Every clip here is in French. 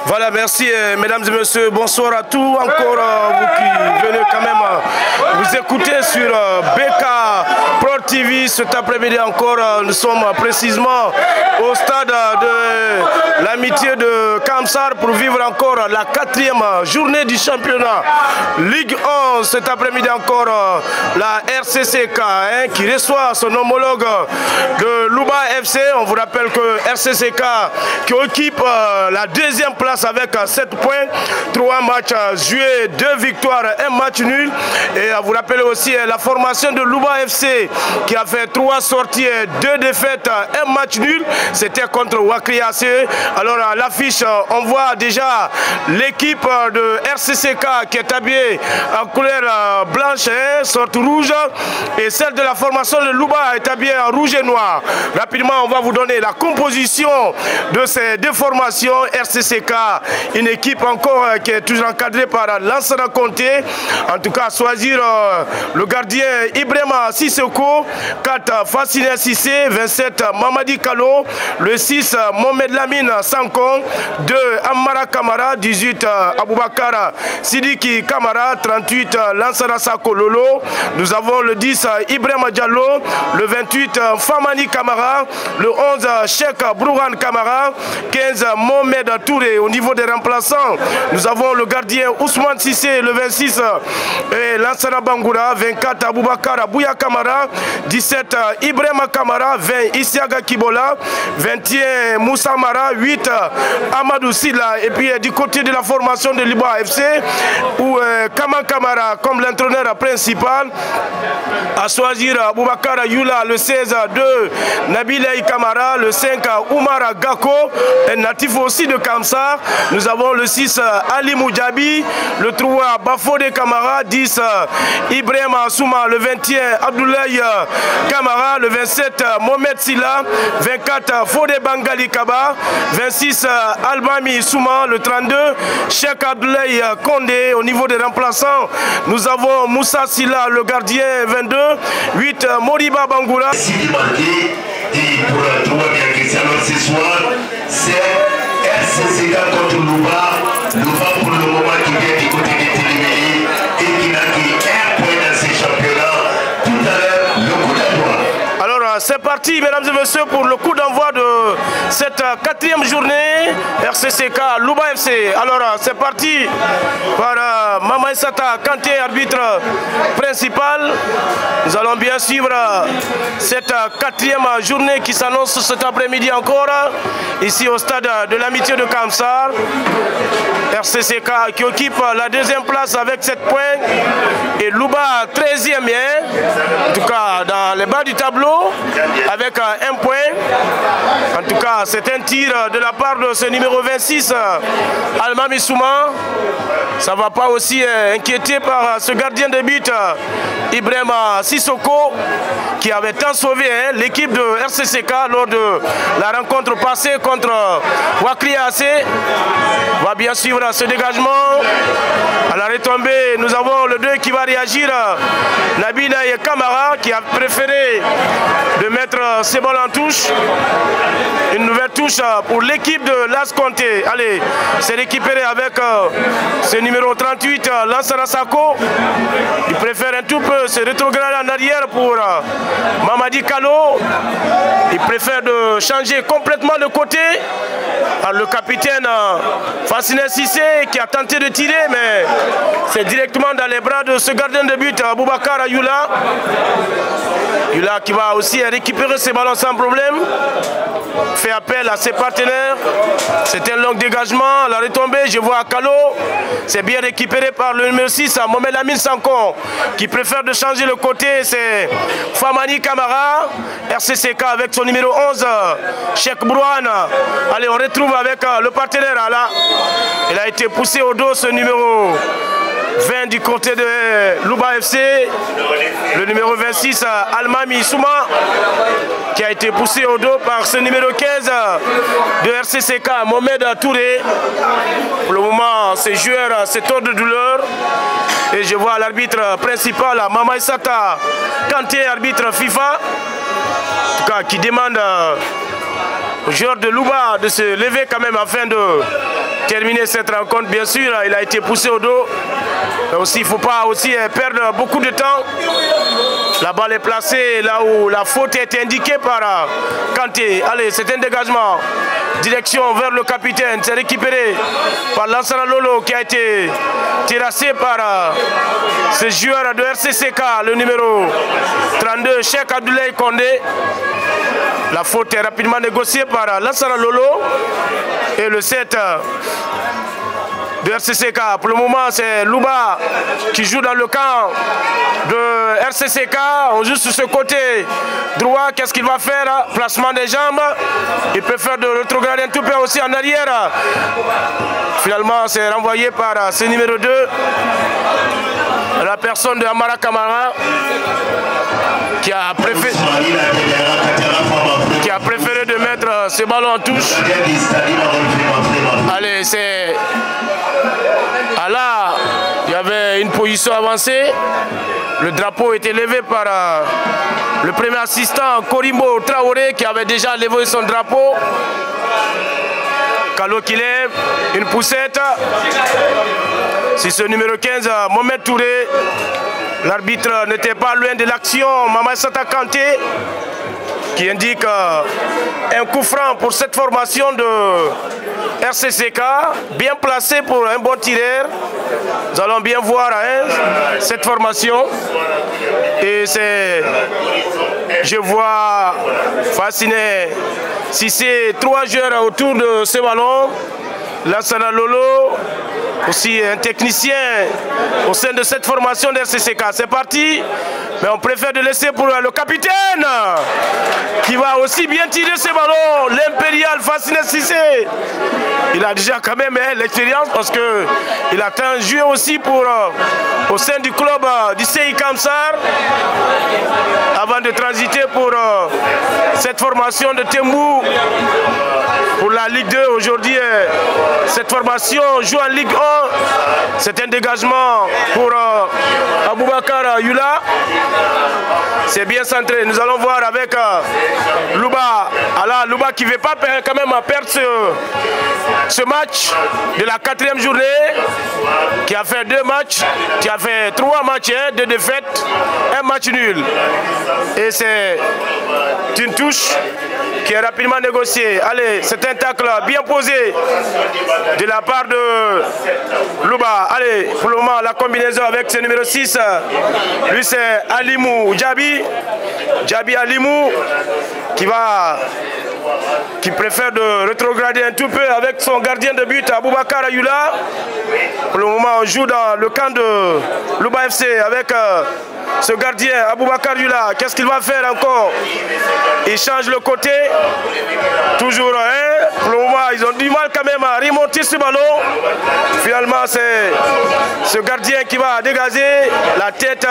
Voilà, merci mesdames et messieurs, bonsoir à tous, encore vous qui venez quand même vous écouter sur BK Pro TV cet après-midi encore, nous sommes précisément au stade de l'amitié de Kamsar pour vivre encore la 4e journée du championnat Ligue 11 cet après-midi encore, la RCCK qui reçoit son homologue de Louba FC. On vous rappelle que RCCK qui occupe la 2e place avec 7 points, 3 matchs joués, 2 victoires, 1 match nul. Et vous rappelez aussi la formation de Louba FC qui a fait 3 sorties, 2 défaites, 1 match nul. C'était contre Wakri AC. Alors à l'affiche, on voit déjà l'équipe de RCCK qui est habillée en couleur blanche, sorte rouge. Et celle de la formation de Louba est habillée en rouge et noir. Rapidement, on va vous donner la composition de ces deux formations. RCCK, une équipe encore qui est toujours encadrée par Lansana Conté. En tout cas, choisir le gardien Ibrahima Sissoko, 4 Fassine Sissé, 27 Mamadi Kalo, le 6 Mohamed Lamine Sankon, 2 Amara Kamara, 18 Aboubakar Sidiki Kamara, 38 Lansana Sako Lolo. Nous avons le 10 Ibrahima Diallo, le 28 Famani Kamara, le 11 Cheikh Brouhan Kamara, 15 Mohamed Touré. Au niveau des remplaçants, nous avons le gardien Ousmane Sissé, le 26 et Lansana Bangoura, 24 Aboubakar Bouya Kamara, 17 Ibrahima Kamara, 20 Isiaga Kibola, 21 Moussa Mara, 8 Amadou Silla. Et puis du côté de la formation de Liba FC, où Kama Kamara comme l'entraîneur principal, à choisir Aboubakar Yula, le 16 de Nabilei Kamara, le 5 Oumar Gako, un natif aussi de Kamsar. Nous avons le 6 Ali Moudjabi, le 3 Bafode Kamara, 10 Ibrahim Souma, le 21 Abdoulaye Kamara, le 27 Mohamed Silla, 24 Fode Bangali Kaba, 26 Albami Souma, le 32 Cheikh Abdoulaye Kondé. Au niveau des remplaçants, nous avons Moussa Silla, le gardien, 22, 8 Moriba Bangoura. Et pour tout le bien Cristiano ce soir, c'est RCCK contre Louba pour le moment qui vient du côté des Télémélis et qui n'a qu'un point dans ces championnats. Tout à l'heure, le coup d'envoi. Alors c'est parti mesdames et messieurs pour le coup d'envoi de cette 4e journée RCCK Louba FC. Alors c'est parti par Mama Issata Kanté, arbitre principal. Nous allons bien suivre cette 4e journée qui s'annonce cet après-midi encore ici au stade de l'amitié de Kamsar. RCCK qui occupe la 2e place avec 7 points et Louba 13e, en tout cas dans les bas du tableau avec 1 point. En tout cas c'est un tir de la part de ce numéro 26 Almami Souma. Ça ne va pas aussi inquiéter par ce gardien de but Ibrahima Sissoko qui avait tant sauvé l'équipe de RCCK lors de la rencontre passée contre Wakri AC. On va bien suivre ce dégagement. À la retombée, nous avons le 2 qui va réagir, Nabila Kamara qui a préféré de mettre ses balles en touche. Une nouvelle touche pour l'équipe de Las Conté. Allez, c'est récupéré avec ce numéro 38, Lansana Sako. Il préfère un tout peu se rétrograder en arrière pour Mamadi Kalo. Il préfère de changer complètement de côté. Le capitaine Fassine Sissé qui a tenté de tirer, mais c'est directement dans les bras de ce gardien de but, Aboubakar Yula. Yula qui va aussi récupérer ses ballons sans problème. Fait appel à ses partenaires. C'est un long dégagement. La retombée, je vois Kalo. C'est bien récupéré par le numéro 6, Mohamed Lamine Sankon, qui préfère de changer le côté. C'est Famani Kamara. RCCK avec son numéro 11, Cheikh Brouhan. Allez, on retrouve avec le partenaire là. Il a été poussé au dos ce numéro 20 du côté de Louba FC. Le numéro 26, Almami Souma, qui a été poussé au dos par ce numéro 15 de RCCK, Mohamed Touré. Pour le moment, ces joueurs se tordent de douleur. Et je vois l'arbitre principal, Mama Sata Kanté, arbitre FIFA, en tout cas, qui demande aux joueurs de Louba de se lever quand même afin de terminer cette rencontre. Bien sûr, il a été poussé au dos. Mais aussi, il ne faut pas aussi perdre beaucoup de temps. La balle est placée là où la faute est indiquée par Kanté. Allez, c'est un dégagement. Direction vers le capitaine. C'est récupéré par Lansana Lolo qui a été terrassé par ce joueur de RCCK, le numéro 32, Cheikh Abdoulaye Kondé. La faute est rapidement négociée par Lansana Lolo et le 7 de RCCK. Pour le moment, c'est Louba qui joue dans le camp de RCCK. On joue sur ce côté droit. Qu'est-ce qu'il va faire? Placement des jambes. Il peut faire de rétrograder un tout peu aussi en arrière. Finalement, c'est renvoyé par ce numéro 2. La personne de Amara Kamara qui a préféré de mettre ce ballon en touche. Allez, c'est... Ah là, il y avait une position avancée. Le drapeau était levé par le premier assistant, Korimbo Traoré, qui avait déjà levé son drapeau. Kalo qui lève, une poussette. C'est ce numéro 15, Mohamed Touré. L'arbitre n'était pas loin de l'action. Mama Sata Kanté, qui indique un coup franc pour cette formation de RCCK, bien placé pour un bon tireur. Nous allons bien voir cette formation. Et c'est, je vois fasciné si c'est 3 joueurs autour de ce ballon. Lansana Lolo, aussi un technicien au sein de cette formation d'RCCK. C'est parti, mais on préfère de laisser pour le capitaine qui va aussi bien tirer ce ballon, l'impérial Fasciné Cissé. Il a déjà quand même l'expérience parce qu'il a tant joué aussi pour, au sein du club du CI Kamsar avant de transiter pour cette formation de Tembou pour la Ligue 2. Aujourd'hui, cette formation joue en Ligue 1. C'est un dégagement pour Aboubakar Yula. C'est bien centré. Nous allons voir avec Louba. Alors, Louba qui ne veut pas quand même perdre ce match de la 4e journée, qui a fait 2 matchs, qui a fait 3 matchs, 2 défaites, 1 match nul. Et c'est une touche qui est rapidement négociée. Allez, c'est un tacle bien posé de la part de Louba. Allez, pour le moment, la combinaison avec ce numéro 6, lui c'est Alimou Djabi. Djabi Alimou qui préfère de rétrograder un tout peu avec son gardien de but Aboubakar Ayula. Pour le moment, on joue dans le camp de Louba FC avec ce gardien Aboubakar Ayula. Qu'est-ce qu'il va faire encore? Il change le côté. Toujours pour le moment, ils ont du mal quand même à remonter ce ballon. Finalement, c'est ce gardien qui va dégager la tête.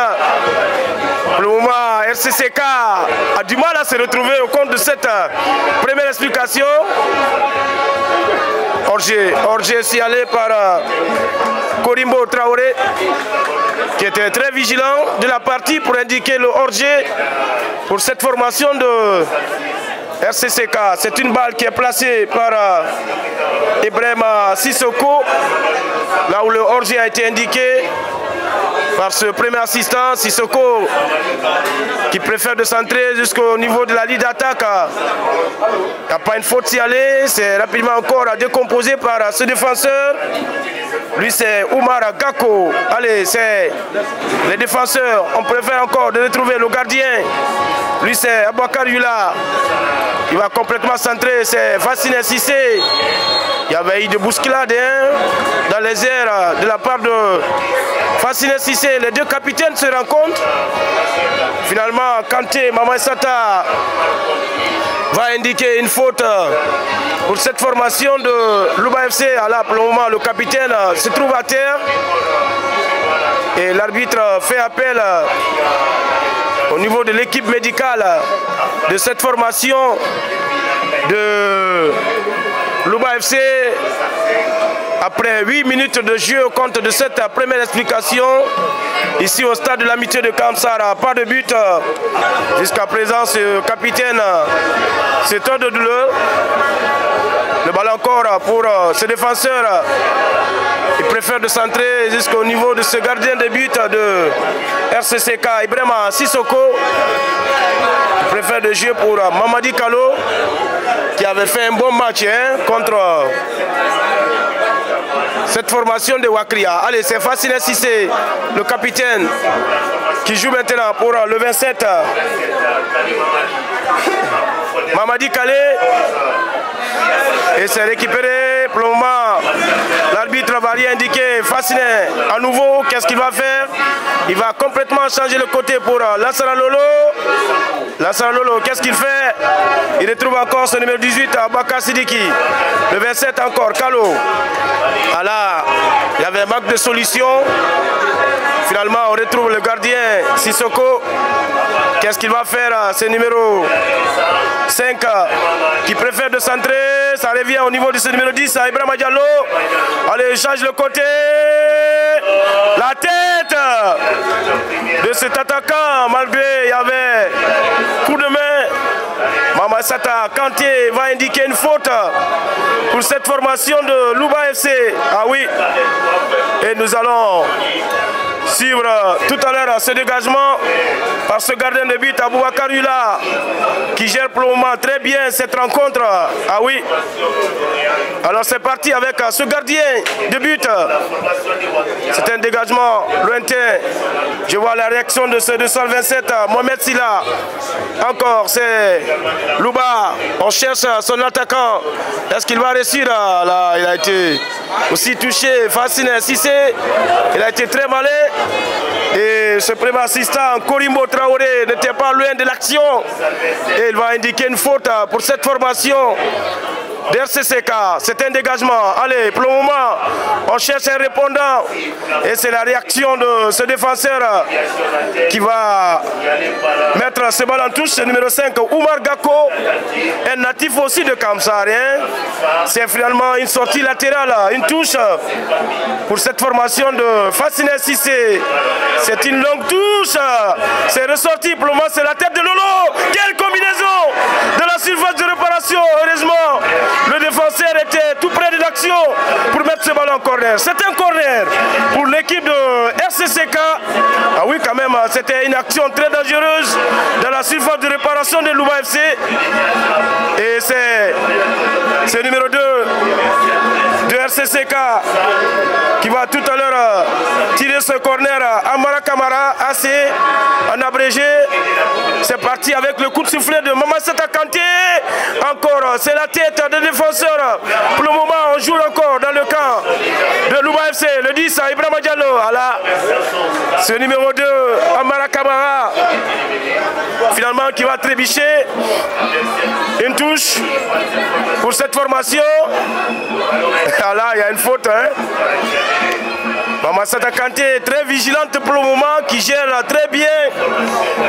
Pour le moment, RCCK a du mal à se retrouver au compte de cette première explication. Orgé signalé par Korimbo Traoré, qui était très vigilant de la partie pour indiquer le hors-jeu pour cette formation de RCCK. C'est une balle qui est placée par Ibrahim Sissoko, là où le hors-jeu a été indiqué par ce premier assistant, Sissoko, qui préfère de centrer jusqu'au niveau de la ligne d'attaque. Il n'y a pas une faute signalée, c'est rapidement encore décomposé par ce défenseur. Lui c'est Oumar Gako. Allez, c'est les défenseurs. On préfère encore de retrouver le gardien. Lui c'est Aboubakar Yula. Il va complètement centrer, c'est Fasciné Cissé. Il y avait eu de bousculades dans les airs de la part de Fasciné Cissé. Les deux capitaines se rencontrent. Finalement, Kanté, Mama Sata va indiquer une faute pour cette formation de Louba FC. Là, pour le moment, le capitaine se trouve à terre. Et l'arbitre fait appel au niveau de l'équipe médicale de cette formation de Louba FC. Après 8 minutes de jeu au compte de cette première explication, ici au stade de l'amitié de Kamsara, pas de but. Jusqu'à présent, ce capitaine, c'est un de douleur. Le ballon encore pour ce défenseur. Il préfère de centrer jusqu'au niveau de ce gardien de but de RCCK, Ibrahima Sissoko. Il préfère de jouer pour Mamadi Kalo, qui avait fait un bon match contre cette formation de Wakria. Allez, c'est facile si c'est le capitaine qui joue maintenant pour le 27. Mamadi Kale. Et c'est récupéré pour le moment. L'arbitre va rien indiquer. Fasciné à nouveau. Qu'est-ce qu'il va faire? Il va complètement changer le côté pour Lassana Lolo. Lassana Lolo, qu'est-ce qu'il fait? Il retrouve encore ce numéro 18 à Baka Sidiki. Le 27 encore, Kalo. Ah là, il y avait un manque de solution. Finalement, on retrouve le gardien Sissoko. Qu'est-ce qu'il va faire? C'est numéro 5 qui préfère de centrer. Ça revient au niveau de ce numéro 10 à Ibrahima Diallo. Allez, change le côté. La tête de cet attaquant, malgré il y avait coup de main. Mamassata Kanté va indiquer une faute pour cette formation de Louba FC. Ah oui. Et nous allons suivre tout à l'heure ce dégagement par ce gardien de but Aboubakar Yula qui gère pour le moment très bien cette rencontre. Ah oui. Alors c'est parti avec ce gardien de but. C'est un dégagement lointain. Je vois la réaction de ce 227 Mohamed Silla. Encore c'est Louba. On cherche son attaquant. Est-ce qu'il va réussir? Là, il a été aussi touché. Fasciné Cissé. Il a été très malin. Et ce premier assistant, Korimbo Traoré, n'était pas loin de l'action. Et il va indiquer une faute pour cette formation d'RCCK. C'est un dégagement. Allez, pour le moment, on cherche un répondant. Et c'est la réaction de ce défenseur qui va mettre ce ballon en touche. C'est numéro 5, Oumar Gako, un natif aussi de Kamsar. C'est finalement une sortie latérale, une touche pour cette formation de Fasciné Cissé. C'est une longue touche. C'est ressorti. Pour le moment, c'est la tête de Lolo. Quelle combinaison de la surface de réparation. Heureusement, le défenseur était tout près de l'action pour mettre ce ballon en corner. C'est un corner pour l'équipe de RCCK. Ah oui, quand même, c'était une action très dangereuse dans la surface de réparation de Louba FC. Et c'est le numéro 2 de RCCK qui va tout à l'heure tirer ce corner. Amara Kamara, assez en abrégé. C'est parti avec le coup de sifflet de Mamassata Kanté. Encore, c'est la tête des défenseurs. Pour le moment, on joue encore dans le camp de Louba FC. Le 10 à Ibrahima Diallo. Voilà. Ce numéro 2, Amara Kamara, finalement, qui va trébicher. Une touche pour cette formation. Là, il y a une faute. Mamassata Kanté est très vigilante pour le moment, qui gère très bien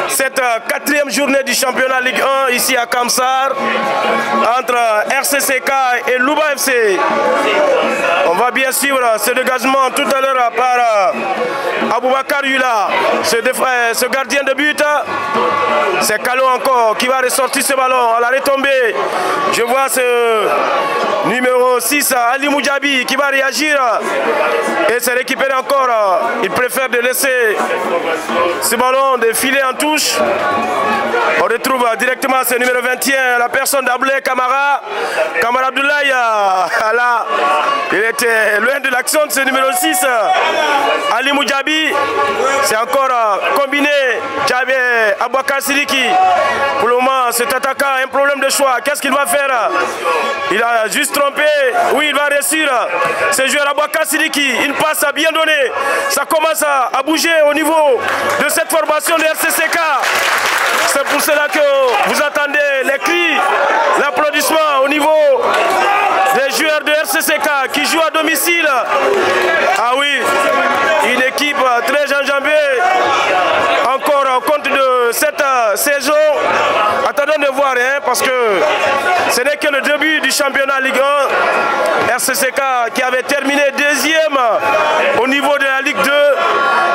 cette 4e journée du championnat Ligue 1 ici à Kamsar entre RCCK et Louba FC. On va bien suivre ce dégagement tout à l'heure par Aboubakar Yula, ce gardien de but. C'est Kalo encore qui va ressortir ce ballon à la retombée. Je vois ce numéro 6, Ali Moudjabi, qui va réagir et c'est récupéré encore. Il préfère de laisser ce ballon défiler en touche. On retrouve directement ce numéro 21, la personne d'Abdoulaye Kamara. Kamara Abdoulaye, là, il était loin de l'action de ce numéro 6. Ali Moudjabi, c'est encore combiné. Djabé Aboubakar Sidiki. Pour le moment, cet attaquant a un problème de choix. Qu'est-ce qu'il va faire? Il a juste trompé. Oui, il va réussir. Ce joueur Aboubakar Sidiki, une passe bien donnée. Ça commence à bouger au niveau de cette formation de RCCK. C'est pour cela que vous entendez les cris, l'applaudissement au niveau des joueurs de RCCK qui jouent à domicile. Ah oui, une équipe très saison, attendons de voir, hein, parce que ce n'est que le début du championnat Ligue 1. RCCK qui avait terminé deuxième au niveau de la Ligue 2,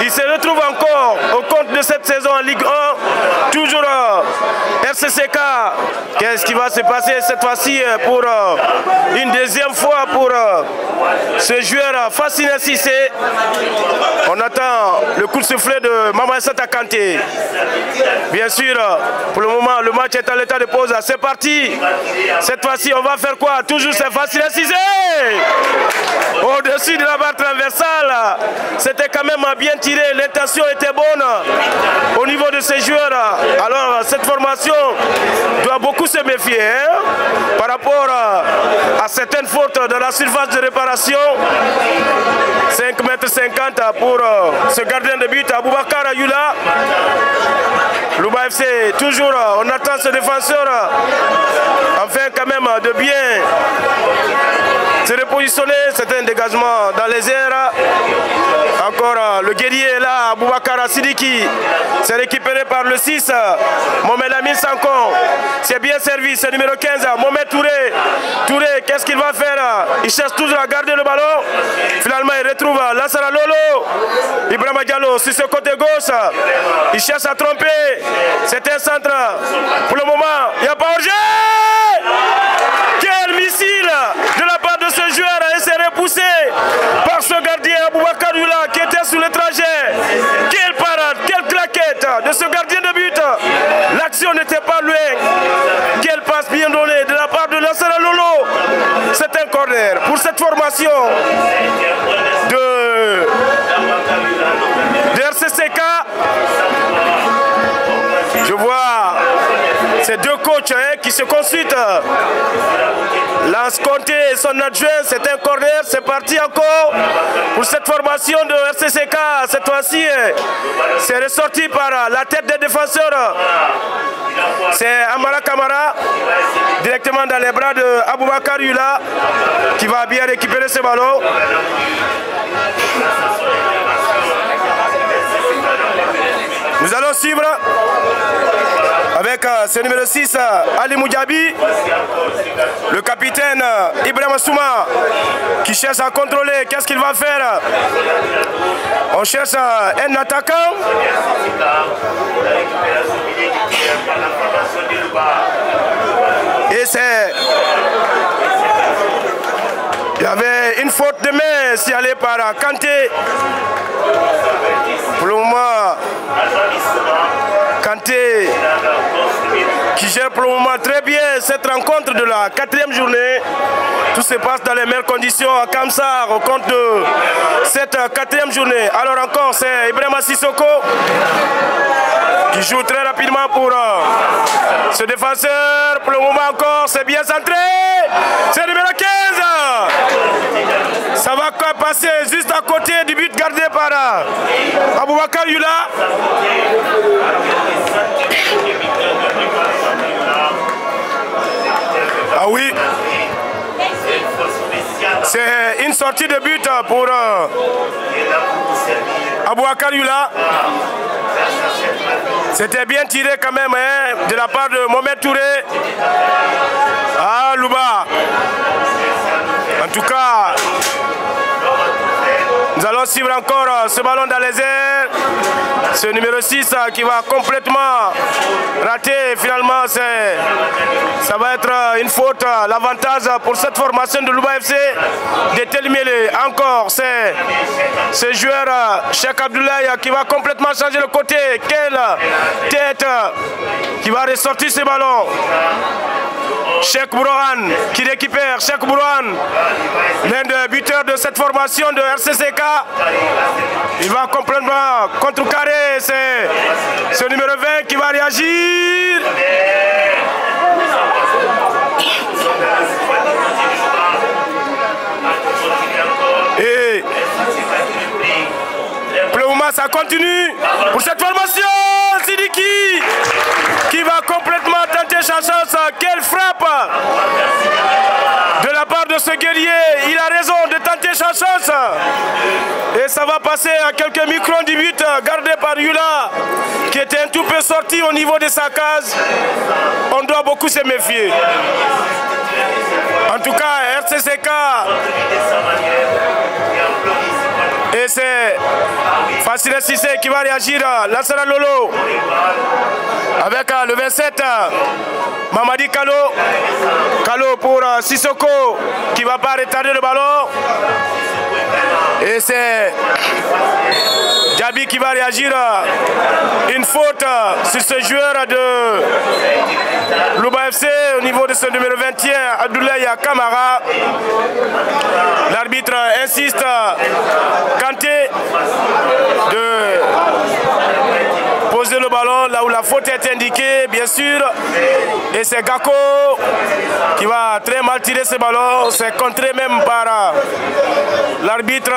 il se retrouve encore au compte de cette saison en Ligue 1. Toujours RCCK. Qu'est-ce qui va se passer cette fois-ci pour une deuxième fois pour ce joueur Fasciné Cissé? On attend le coup de sifflet de Maman Sata Kanté. Bien sûr, pour le moment, le match est en l'état de pause. C'est parti. Cette fois-ci, on va faire quoi? Toujours c'est Fasciné Cissé. Au-dessus de la barre transversale. C'était quand même bien tiré. L'intention était bonne au niveau de ces joueurs. Alors, cette formation doit beaucoup se méfier, hein, par rapport à certaines fautes dans la surface de réparation. 5,50 m pour ce gardien de but, Aboubakar Ayula. Louba FC, toujours, on attend ce défenseur, enfin quand même de bien se repositionner. C'est un dégagement dans les airs. Encore le guerrier est là, Aboubakar Sidiki. C'est récupéré par le 6, Mohamed Amin Sankon. C'est bien servi, c'est numéro 15, Mohamed Touré. Touré, qu'est-ce qu'il va faire? Il cherche toujours à garder le ballon. Finalement, il retrouve Lassara Lolo. Ibrahima Diallo sur ce côté gauche. Il cherche à tromper. C'est un centre. Pour le moment, il n'y a pas hors-jeu. Quel missile de la part de ce joueur et c'est repoussé par ce gardien Aboubakar Ayula qui était sur le trajet. Quelle parade, quelle claquette de ce gardien de but. L'action n'était pas loin. Quelle passe bien donnée de la part de Lassara Lolo. C'est un corner pour cette formation de RCCK. Je vois ces deux coachs, hein, qui se consultent. Lance Conté et son adjoint, c'est un corner, c'est parti encore pour cette formation de RCCK. Cette fois-ci, c'est ressorti par la tête des défenseurs. C'est Amara Kamara, directement dans les bras de Aboubakar Ayula, qui va bien récupérer ce ballon. Nous allons suivre avec ce numéro 6, Ali Moudjabi, le capitaine Ibrahima Souma, qui cherche à contrôler. Qu'est-ce qu'il va faire? On cherche un attaquant. Et c'est... Il y avait une faute de main signalée par Kanté. Pour le moment, Kanté qui gère pour le moment très bien cette rencontre de la 4e journée. Tout se passe dans les meilleures conditions à Kamsar au compte de cette 4e journée. Alors encore, c'est Ibrahima Sissoko qui joue très rapidement pour ce défenseur. Pour le moment encore, c'est bien centré. C'est le numéro 15. Ça va passer juste à côté du but gardé par Aboubakar Ayula. Ah oui. C'est une sortie de but pour Aboubakar Ayula. C'était bien tiré quand même, hein, de la part de Mohamed Touré. Ah, Louba. En tout cas, nous allons suivre encore ce ballon dans les airs. Ce numéro 6 qui va complètement rater. Finalement, ça va être une faute. L'avantage pour cette formation de Louba FC de Télimélé. Encore, c'est ce joueur Cheikh Abdoulaye qui va complètement changer le côté. Quelle tête qui va ressortir ce ballon. Cheikh Bourhan qui récupère. Cheikh Bourhan, l'un des buteurs de cette formation de RCCK. Il va complètement contrecarrer. C'est ce numéro 20 qui va réagir. Et pour le moment, ça continue pour cette formation. Sidiki qui va complètement tenter sa chance. Quelle frappe de la part de de ce guerrier. Il a raison de tenter sa chance. Et ça va passer à quelques microns du but gardé par Yula, qui était un tout peu sorti au niveau de sa case. On doit beaucoup se méfier. En tout cas, RCCK. Et c'est Facile Cissé qui va réagir. Lansana Lolo. Avec le 27. Mamadi Kalo. Kalo pour Sissoko qui ne va pas retarder le ballon. Et c'est Djabi qui va réagir. Une faute sur ce joueur de Louba FC au niveau de ce numéro 21, Abdoulaye Kamara. L'arbitre insiste, Kanté, de poser le ballon là où la faute est indiquée, bien sûr. Et c'est Gako qui va très mal tirer ce ballon. C'est contré même par l'arbitre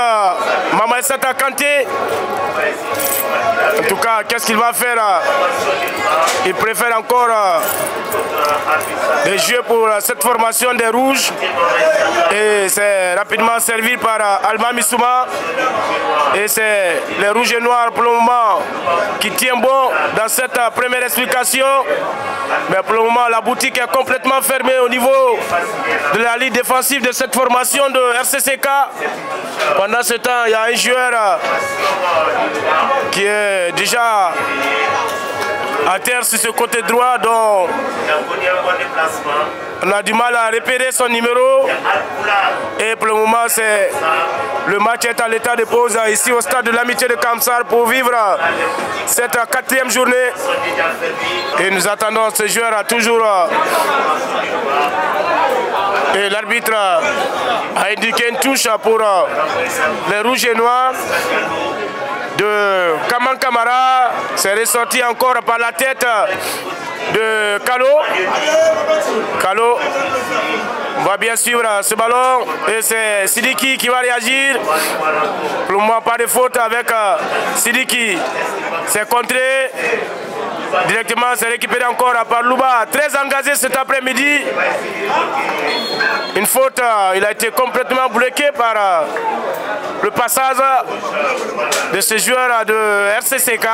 Mamadou Sata Kanté. En tout cas, qu'est-ce qu'il va faire? Il préfère encore de jouer pour cette formation des Rouges. Et c'est rapidement servi par Alma Missouma. Et c'est les Rouges et Noirs pour le moment qui tient bon dans cette première explication. Mais pour le moment, la boutique est complètement fermée au niveau de la ligne défensive de cette formation de RCCK. Pendant ce temps, il y a un joueur qui est déjà à terre sur ce côté droit, dont on a du mal à repérer son numéro. Et pour le moment, le match est à l'état de pause ici au stade de l'Amitié de Kamsar pour vivre cette 4e journée. Et nous attendons ce joueur toujours. Et l'arbitre a indiqué une touche pour les Rouges et Noirs de Kaman Kamara. C'est ressorti encore par la tête de Kalo. Kalo va bien suivre ce ballon. Et c'est Sidiki qui va réagir. Pour le moment, pas de faute avec Sidiki. C'est contré. Directement, c'est récupéré encore par Louba. Très engagé cet après-midi. Une faute, il a été complètement bloqué par le passage de ce joueur de RCCK.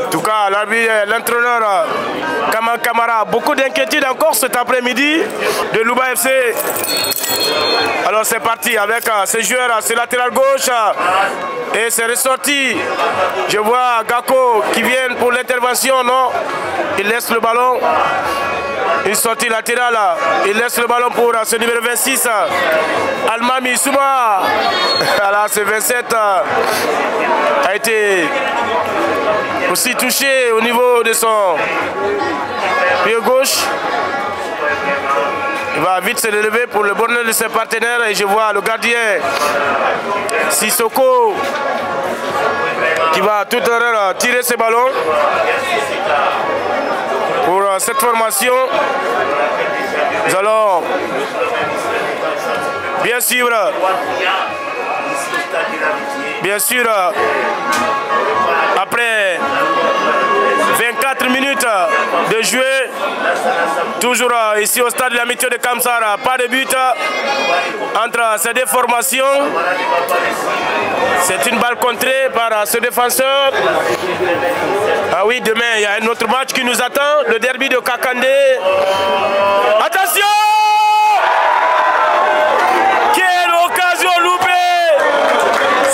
En tout cas, l'entraîneur Kaman Kamara a beaucoup d'inquiétude encore cet après-midi de Louba FC. Alors c'est parti avec ce joueur, ce latéral gauche. Et c'est ressorti. Je vois Gako qui vient pour l'intervention, non? Il laisse le ballon. Une sortie latérale. Il laisse le ballon pour ce numéro 26. Almami Souma. Alors ce 27 a été aussi touché au niveau de son pied gauche. Il va vite se relever pour le bonheur de ses partenaires. Et je vois le gardien Sissoko qui va tout à l'heure tirer ce ballon pour cette formation. Nous allons bien suivre, après 24 minutes de jouer, toujours ici au stade de l'Amitié de Kamsar, pas de but entre ces deux formations. C'est une balle contrée par ce défenseur. Ah oui, demain il y a un autre match qui nous attend, le derby de Kakandé. Attention! Quelle occasion loupée!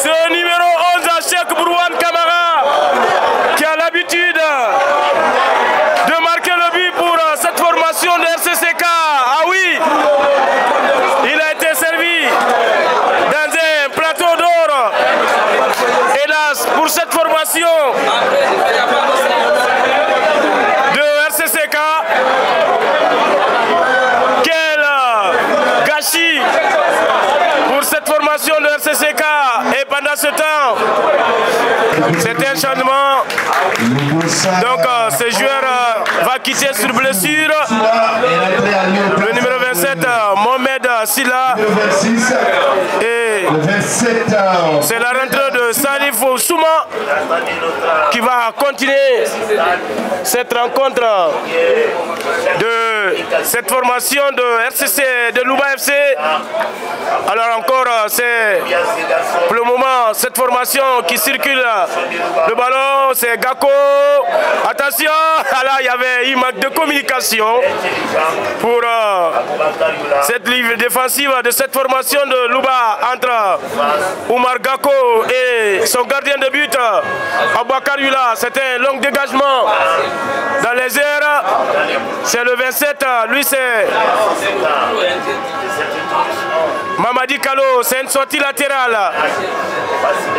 Ce numéro 11, Cheikh Brouane Kamara, qui a l'habitude de marquer le but pour cette formation de RCCK. Ah oui, il a été servi dans un plateau d'or. Hélas, pour cette formation de RCCK, quel gâchis pour cette formation de RCCK. Et pendant ce temps, c'est un changement. Donc ce joueur va quitter sur blessure. Le numéro 27, Mohamed Silla. Et C'est la rentrée de Salif Souma qui va continuer cette rencontre de cette formation de RCC de Louba FC. Alors encore, c'est pour le moment cette formation qui circule le ballon, c'est Gako. Attention, là il y avait une manque de communication pour cette ligne défensive de cette formation de Louba entre Oumar Gako et son gardien de but Abouakar Yula. C'était un long dégagement dans les airs. C'est le 27, lui c'est Mamadi Kalo, c'est une sortie latérale.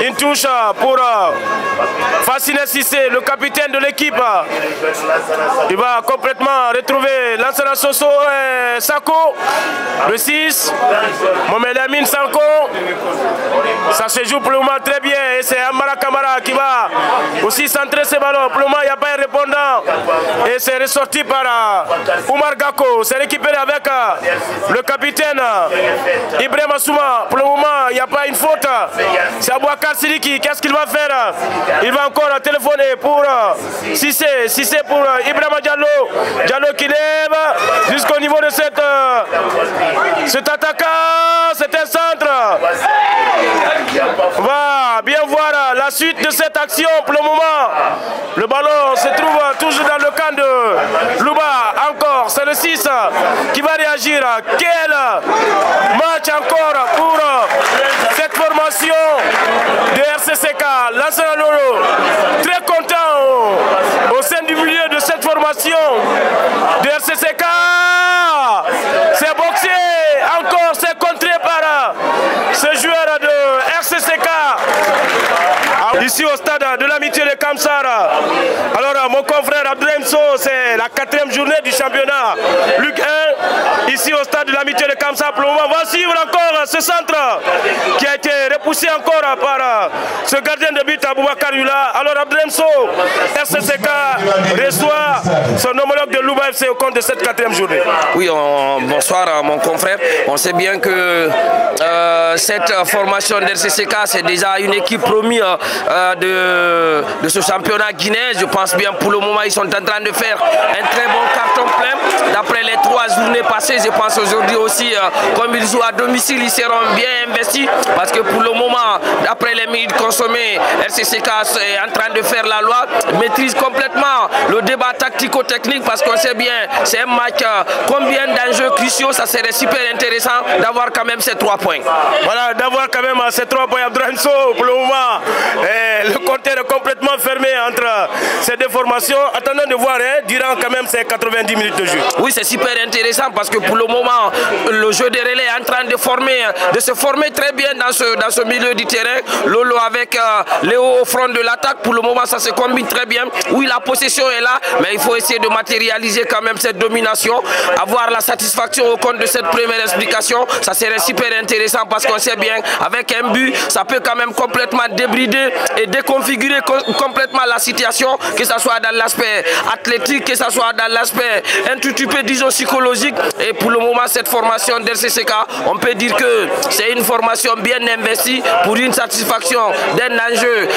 Une touche pour Fassine Sissé, le capitaine de l'équipe. Il va complètement retrouver Lansana Soso et Sako, le 6, Mohamed Amin Sanko. Ça se joue pour le moment très bien et c'est Amara Kamara qui va aussi centrer ce ballon. Pour le moment, il n'y a pas un répondant et c'est ressorti par Oumar Gako. C'est récupéré avec le capitaine Ibrahim Assouma. Pour le moment, il n'y a pas une faute. C'est Abouakar Sidiki. Qu'est-ce qu'il va faire? Il va encore téléphoner pour Sissé. Sissé pour Ibrahim Diallo. Diallo qui lève jusqu'au niveau de cet attaquant. C'est un centre. On va bien voir la suite de cette action. Pour le moment, le ballon se trouve toujours dans le camp de Louba. Encore, c'est le 6 qui va réagir. Quel match encore pour cette formation de RCCK. Lansana Lolo, très content au sein du milieu de cette formation de RCCK. C'est boxé, encore c'est contré par ce joueur de RCCK. Ici au stade de l'amitié de Kamsara. Alors mon confrère Abdoulaye Mso, c'est la 4e journée du championnat Ligue 1. Ici au stade de l'amitié de Kamsara. Pour le moment, on va suivre encore ce centre qui a été repoussé encore par ce gardien de but Abouakar Yula. Alors Abdoulaye Mso, RCCK reçoit son homologue de Louba FC au compte de cette 4e journée. Oui, bonsoir mon confrère. On sait bien que cette formation d'RCCK, c'est déjà une équipe promise de ce championnat guinéen. Je pense bien pour le moment ils sont en train de faire un très bon carton plein. D'après les 3 journées passées, je pense aujourd'hui aussi, comme ils jouent à domicile, ils seront bien investis. Parce que pour le moment, d'après les minutes consommées, RCCK est en train de faire la loi, maîtrise complètement le débat tactico-technique parce qu'on sait bien, c'est un match, combien d'enjeux cruciaux, ça serait super intéressant d'avoir quand même ces 3 points. Voilà, d'avoir quand même ces 3 points. Abdoulaye Mso, pour le moment, le compteur est complètement fermé entre ces deux formations. Attendons de voir durant quand même ces 90 minutes de jeu. Oui, c'est super intéressant parce que pour le moment, le jeu des relais est en train de se former très bien dans ce milieu du terrain. Lolo avec Léo au front de l'attaque, pour le moment ça se combine très bien. Oui, la possession est là, mais il faut essayer de matérialiser quand même cette domination, avoir la satisfaction au compte de cette première explication. Ça serait super intéressant parce qu'on sait bien, avec un but, ça peut quand même complètement débrider et déconfigurer complètement la situation, que ce soit dans l'aspect athlétique, que ce soit dans l'aspect un tout petit peu, disons, psychologique. Et pour le moment, cette formation d'RCCK, on peut dire que c'est une formation bien investie pour une satisfaction d'un enjeu.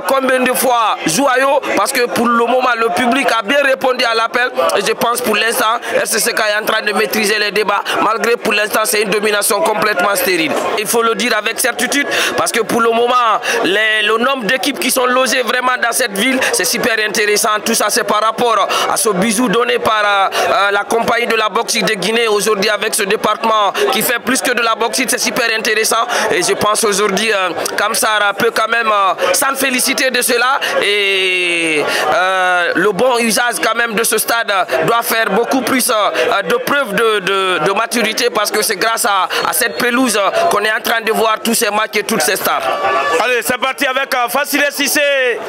Combien de fois joyeux, parce que pour le moment, le public a bien répondu à l'appel. Et je pense pour l'instant, RCCK est en train de maîtriser les débats, malgré pour l'instant, c'est une domination complètement stérile. Il faut le dire avec certitude, parce que pour le moment, le nombre d'équipes qui sont logées vraiment dans cette ville, c'est super intéressant. Tout ça, c'est par rapport à ce bisou donné par la compagnie de la bauxite de Guinée aujourd'hui avec ce département qui fait plus que de la bauxite. C'est super intéressant et je pense aujourd'hui Kamsara peut quand même s'en féliciter de cela et le bon usage quand même de ce stade doit faire beaucoup plus de preuves de maturité parce que c'est grâce à cette pelouse qu'on est en train de voir tous ces matchs et toutes ces stars. Allez, c'est parti avec Fassine Sissé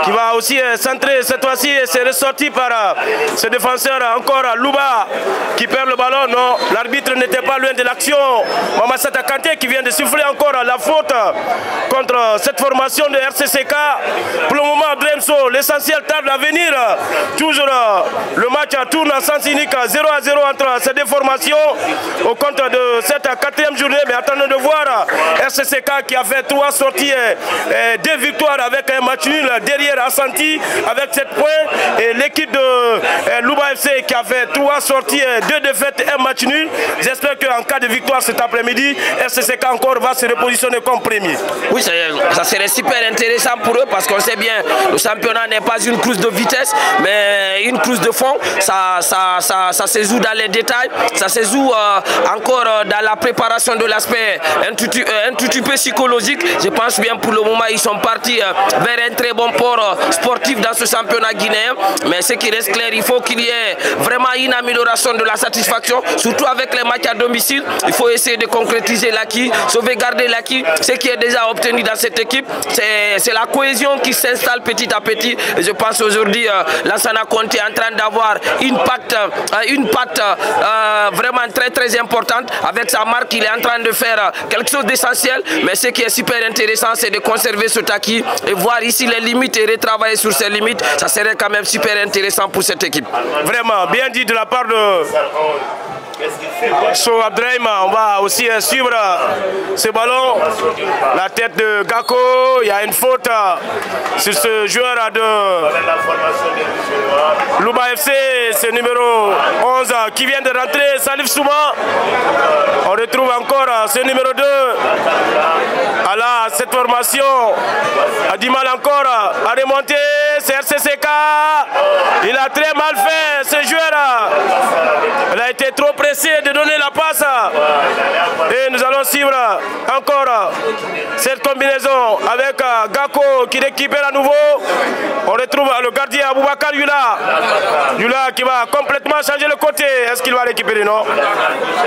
qui va aussi centrer cette fois-ci et c'est ressorti par ce défenseur encore Louba qui perd le ballon. Non, l'arbitre n'était pas loin de l'action. Mamassata Kanté qui vient de souffler encore la faute contre cette formation de RCCK. Pour le moment, Dremso, l'essentiel tarde à venir. Toujours le match tourne en sens unique 0-0 entre ces deux formations au compte de cette 4e journée. Mais attendons de voir RCCK qui a fait 3 sorties et 2 victoires avec un match nul derrière Assanti avec 7 points. Et l'équipe de Louba FC qui a fait 3 sorties, 2 défaites et un match nul. J'espère qu'en cas de victoire cet après-midi, RCCK encore va se repositionner comme premier. Oui, ça serait super intéressant pour eux parce qu'on sait bien le championnat n'est pas une course de vitesse, mais une course de fond. Ça se joue dans les détails, ça se joue encore dans la préparation de l'aspect un tout petit peu psychologique. Je pense bien pour le moment ils sont partis vers un très bon port sportif dans ce championnat guinéen. Mais ce qui reste clair, il faut qu'il y ait vraiment une amélioration de la satisfaction, surtout avec les matchs à domicile. Il faut essayer de concrétiser l'acquis, sauvegarder l'acquis. Ce qui est déjà obtenu dans cette équipe, c'est la cohésion qui s'installe petit à petit. Et je pense aujourd'hui, Lansana Conté est en train d'avoir une patte vraiment très importante. Avec sa marque, il est en train de faire quelque chose d'essentiel. Mais ce qui est super intéressant, c'est de conserver ce acquis et voir ici les limites et retravailler sur ces limites. Ça serait quand même super intéressant pour cette équipe. Vraiment, bien dit de la part de So Abdrahim. On va aussi suivre ce ballon. La tête de Gako, il y a une faute sur ce joueur de Louba FC, c'est numéro 11 qui vient de rentrer, Salif Souma. On retrouve encore ce numéro 2. Alors, cette formation a du mal encore à remonter. C'est RCCK. Il a très mal fait ce joueur. Il a été trop pressé de donner la passe. Et nous allons suivre encore cette combinaison avec Gako qui récupère à nouveau. On retrouve le gardien Aboubakar Yula. Yula qui va complètement changer le côté. Est-ce qu'il va récupérer? Non.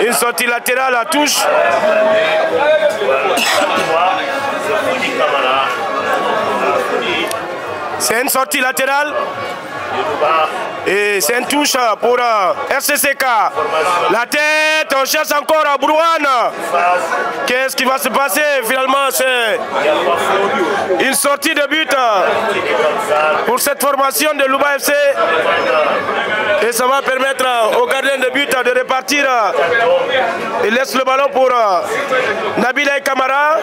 Une sortie latérale à touche. C'est une sortie latérale. Et c'est une touche pour RCCK. La tête, on cherche encore à Brouane. Qu'est-ce qui va se passer? Finalement, c'est une sortie de but pour cette formation de Louba FC. Et ça va permettre au gardien de but de repartir. Il laisse le ballon pour Nabil Kamara.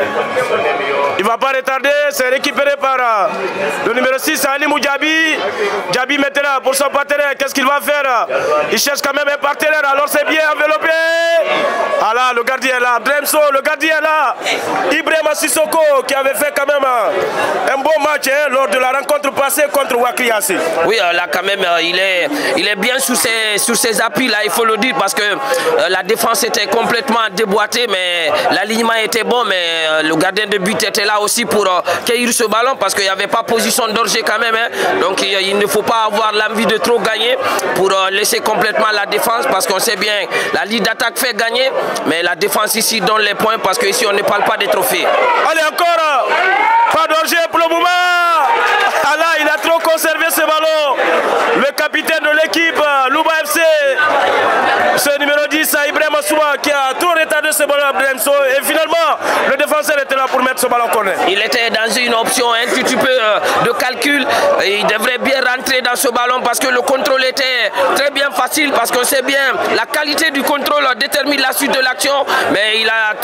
Il ne va pas retarder, c'est récupéré par le numéro 6, Ali Moudjabi. Djabi maintenant pour son partenaire, qu'est-ce qu'il va faire? Il cherche quand même un partenaire, alors c'est bien enveloppé. Ah là, le gardien est là, Dremso, le gardien est là. Ibrahima Sissoko qui avait fait quand même un bon match lors de la rencontre passée contre Wakriassi. Oui, là quand même, il est bien sur ses appuis, là, il faut le dire, parce que la défense était complètement déboîtée, mais l'alignement était bon, mais le gardien de but était là aussi pour cueillir ce ballon, parce qu'il n'y avait pas position d'orger quand même. Donc il ne faut pas avoir l'envie de trop gagner pour laisser complètement la défense, parce qu'on sait bien la ligne d'attaque fait gagner, mais la défense ici donne les points, parce qu'ici on ne parle pas des trophées. Allez, encore pas d'orger pour le moment. Ah là, il a trop conservé ce ballon. Le capitaine de l'équipe, Louba FC, ce numéro 10, Ibrahima Souma, qui a trop retardé ce ballon à Bremso. Et finalement, le défenseur était là pour mettre ce ballon corner. Il était dans une option un petit peu de calcul. Et il devrait bien rentrer dans ce ballon parce que le contrôle était très bien facile. Parce qu'on sait bien, la qualité du contrôle détermine la suite de l'action. Mais il a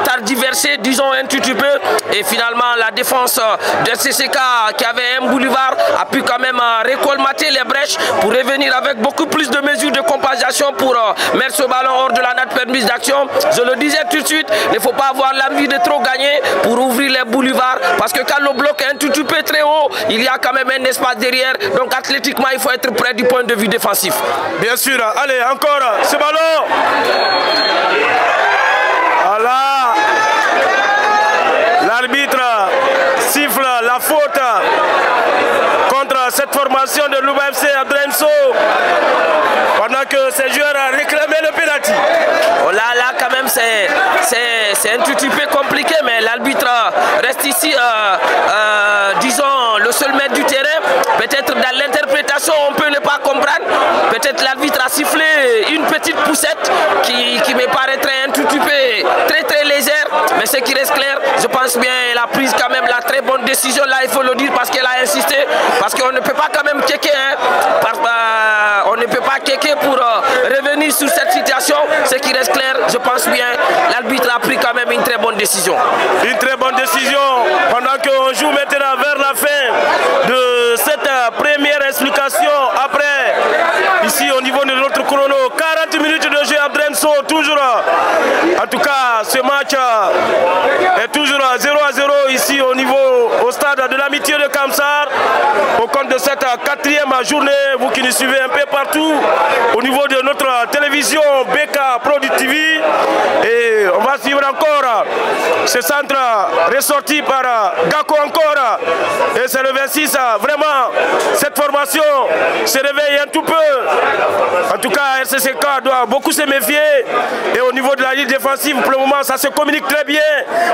tardiversé, disons, un petit peu. Et finalement, la défense de CCK, qui avait un boulevard, a pu quand même récolmater les brèches pour revenir avec beaucoup plus de mesures de compensation pour mettre ce ballon hors de la natte permise d'action. Je le disais tout de suite, il ne faut pas avoir l'envie de trop gagner pour ouvrir les boulevards, parce que quand le bloc est un tout petit peu très haut, il y a quand même un espace derrière, donc athlétiquement il faut être prêt du point de vue défensif. Bien sûr, allez encore ce ballon. Voilà. L'arbitre siffle la faute contre cette formation de Louba FC à Dremso, pendant que ces joueurs ont réclamé le pénalty. Oh là quand même c'est un tout petit peu compliqué, mais l'arbitre reste ici, disons, le seul maître du terrain. Peut-être dans l'interprétation on peut ne pas comprendre. Peut-être l'arbitre a sifflé une petite poussette qui me paraîtrait un tout petit peu très légère, mais ce qui reste clair, je pense bien elle a pris quand même la très bonne décision là, il faut le dire, parce qu'elle a insisté, parce qu'on ne peut pas quand même checker, hein, on ne peut pas checker pour revenir sur cette situation. Ce qui reste clair, je pense bien, l'arbitre a pris quand même une très bonne décision. Une très bonne décision pendant qu'on joue maintenant vers la fin de cette première explication. Après, ici au niveau de notre chrono, 40 minutes de jeu à Abdremso, toujours. En tout cas, ce match est toujours 0-0 ici au stade de l'amitié de Kamsar. Au compte de cette 4e journée, vous qui nous suivez un peu partout, au niveau de notre télévision BK Pro TV. Et on va suivre encore ce centre ressorti par Gako encore. Et c'est le 26. Vraiment, cette formation se réveille un tout peu. En tout cas, RCCK doit beaucoup se méfier. Et au niveau de la ligne défensive, pour le moment, ça se communique très bien.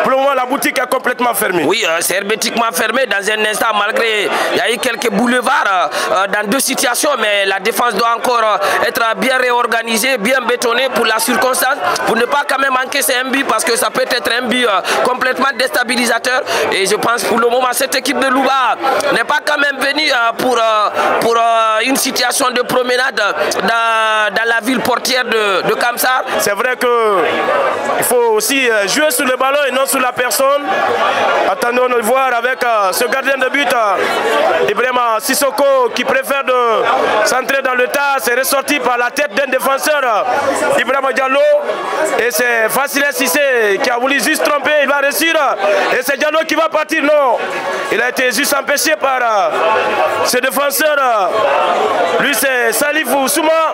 Pour le moment, la boutique est complètement fermée. Oui, c'est hermétiquement fermé dans un instant, malgré il y a eu quelques boulevards dans 2 situations, mais la défense doit encore être bien réorganisée, bien bétonnée pour la circonstance, pour ne pas quand même encaisser un but, parce que ça peut être un but complètement déstabilisateur. Et je pense pour le moment, cette équipe de Louba n'est pas quand même venue pour une situation de promenade dans la ville portière de Kamsar. C'est vrai qu'il faut aussi jouer sur le ballon et non sur la personne. Attendons de voir avec ce gardien de but, Ibrahima Sissoko, qui préfère de centrer dans le tas. C'est ressorti par la tête d'un défenseur, Ibrahima Diallo. Et c'est Facile Cissé qui a voulu juste tromper, il va réussir. Et c'est Diallo qui va partir, non. Il a été juste empêché par ce défenseur. Lui, c'est Salif Souma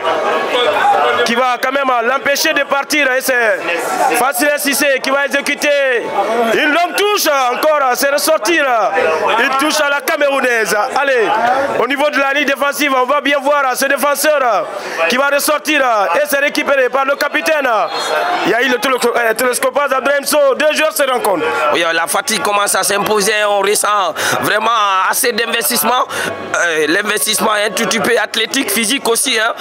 qui va quand même l'empêcher de partir. Et c'est Facile Cissé qui va exécuter une longue touche encore. C'est ressortir une touche à la camerounaise. Allez, au niveau de la ligne défensive, on va bien voir ce défenseur qui va ressortir et c'est récupéré par le capitaine. Il y a eu le télescopage d'Abdremso. 2 joueurs se rencontrent. Oui, la fatigue commence à s'imposer. On ressent vraiment assez d'investissement. L'investissement est un tout petit peu athlétique, physique aussi, hein,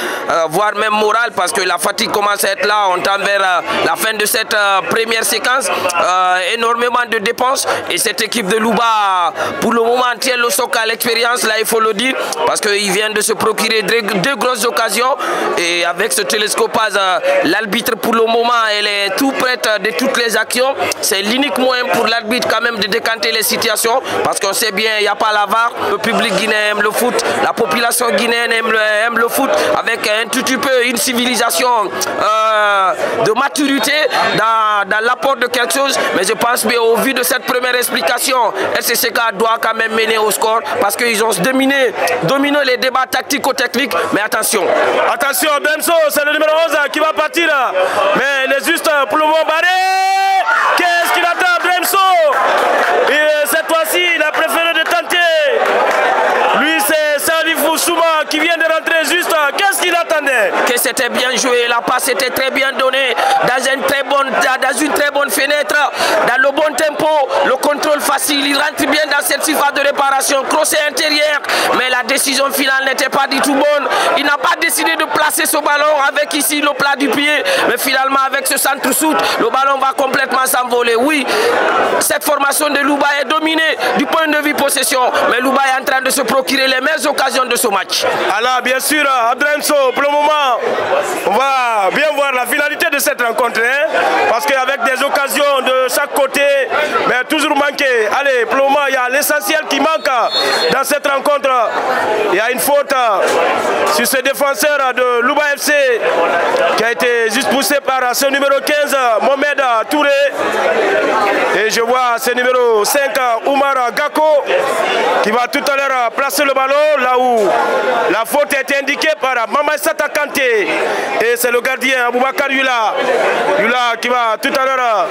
voire même moral, parce que la fatigue commence à être là. On tend vers la fin de cette première séquence. Énormément de dépenses. Et cette équipe de Louba, pour le moment, tient le socle à l'expérience, là, il faut le dire, parce qu'il vient de se procurer 2 grosses occasions. Et avec ce télescopage, l'arbitre, pour le moment, elle est tout prête de toutes les actions. C'est l'unique moyen pour l'arbitre quand même de décanter les situations, parce qu'on sait bien, il n'y a pas la VAR. Le public guinéen aime le foot, la population guinéenne aime le foot, avec un tout petit peu une civilisation de maturité dans l'apport de quelque chose. Mais je pense bien, au vu de cette première explication, RCCK doit quand même mener au score, parce qu'ils ont dominé les débats tactico-techniques. Mais attention. Attention, Abdremso, c'est le numéro 11 qui va partir. Mais il est juste pour le moment barré. Qu'est-ce qu'il attend, Abdremso? Et cette fois-ci, il a préféré de tenter. Lui, c'est Salifou Souma qui vient de rentrer juste. Qu'est-ce qu'il attendait? Que c'était bien joué, la passe était très bien donnée, dans une très bonne fenêtre, dans le bon tempo, le contrôle facile, il rentre bien dans cette surface de réparation, crochet intérieur, mais la décision finale n'était pas du tout bonne. Il n'a pas décidé de placer ce ballon avec ici le plat du pied, mais finalement avec ce centre-soute, le ballon va complètement s'envoler. Oui, cette formation de Louba est dominée du point de vue possession, mais Louba est en train de se procurer les meilleures occasions de ce match. Alors bien sûr, Abdremso, pour le moment, on va bien voir la finalité de cette rencontre, hein, parce qu'avec des occasions de chaque côté, mais toujours manqué. Allez, pour le moment, il y a l'essentiel qui manque dans cette rencontre. Il y a une faute sur ce défenseur de Louba FC qui a été juste poussé par ce numéro 15, Mohamed Touré. Et je vois ce numéro 5, Oumar Gako, qui va tout à l'heure placer le ballon là où la faute a été indiquée par Mamaïsata Kanté. Et c'est le gardien Aboubakar Yula. Yula qui va tout à l'heure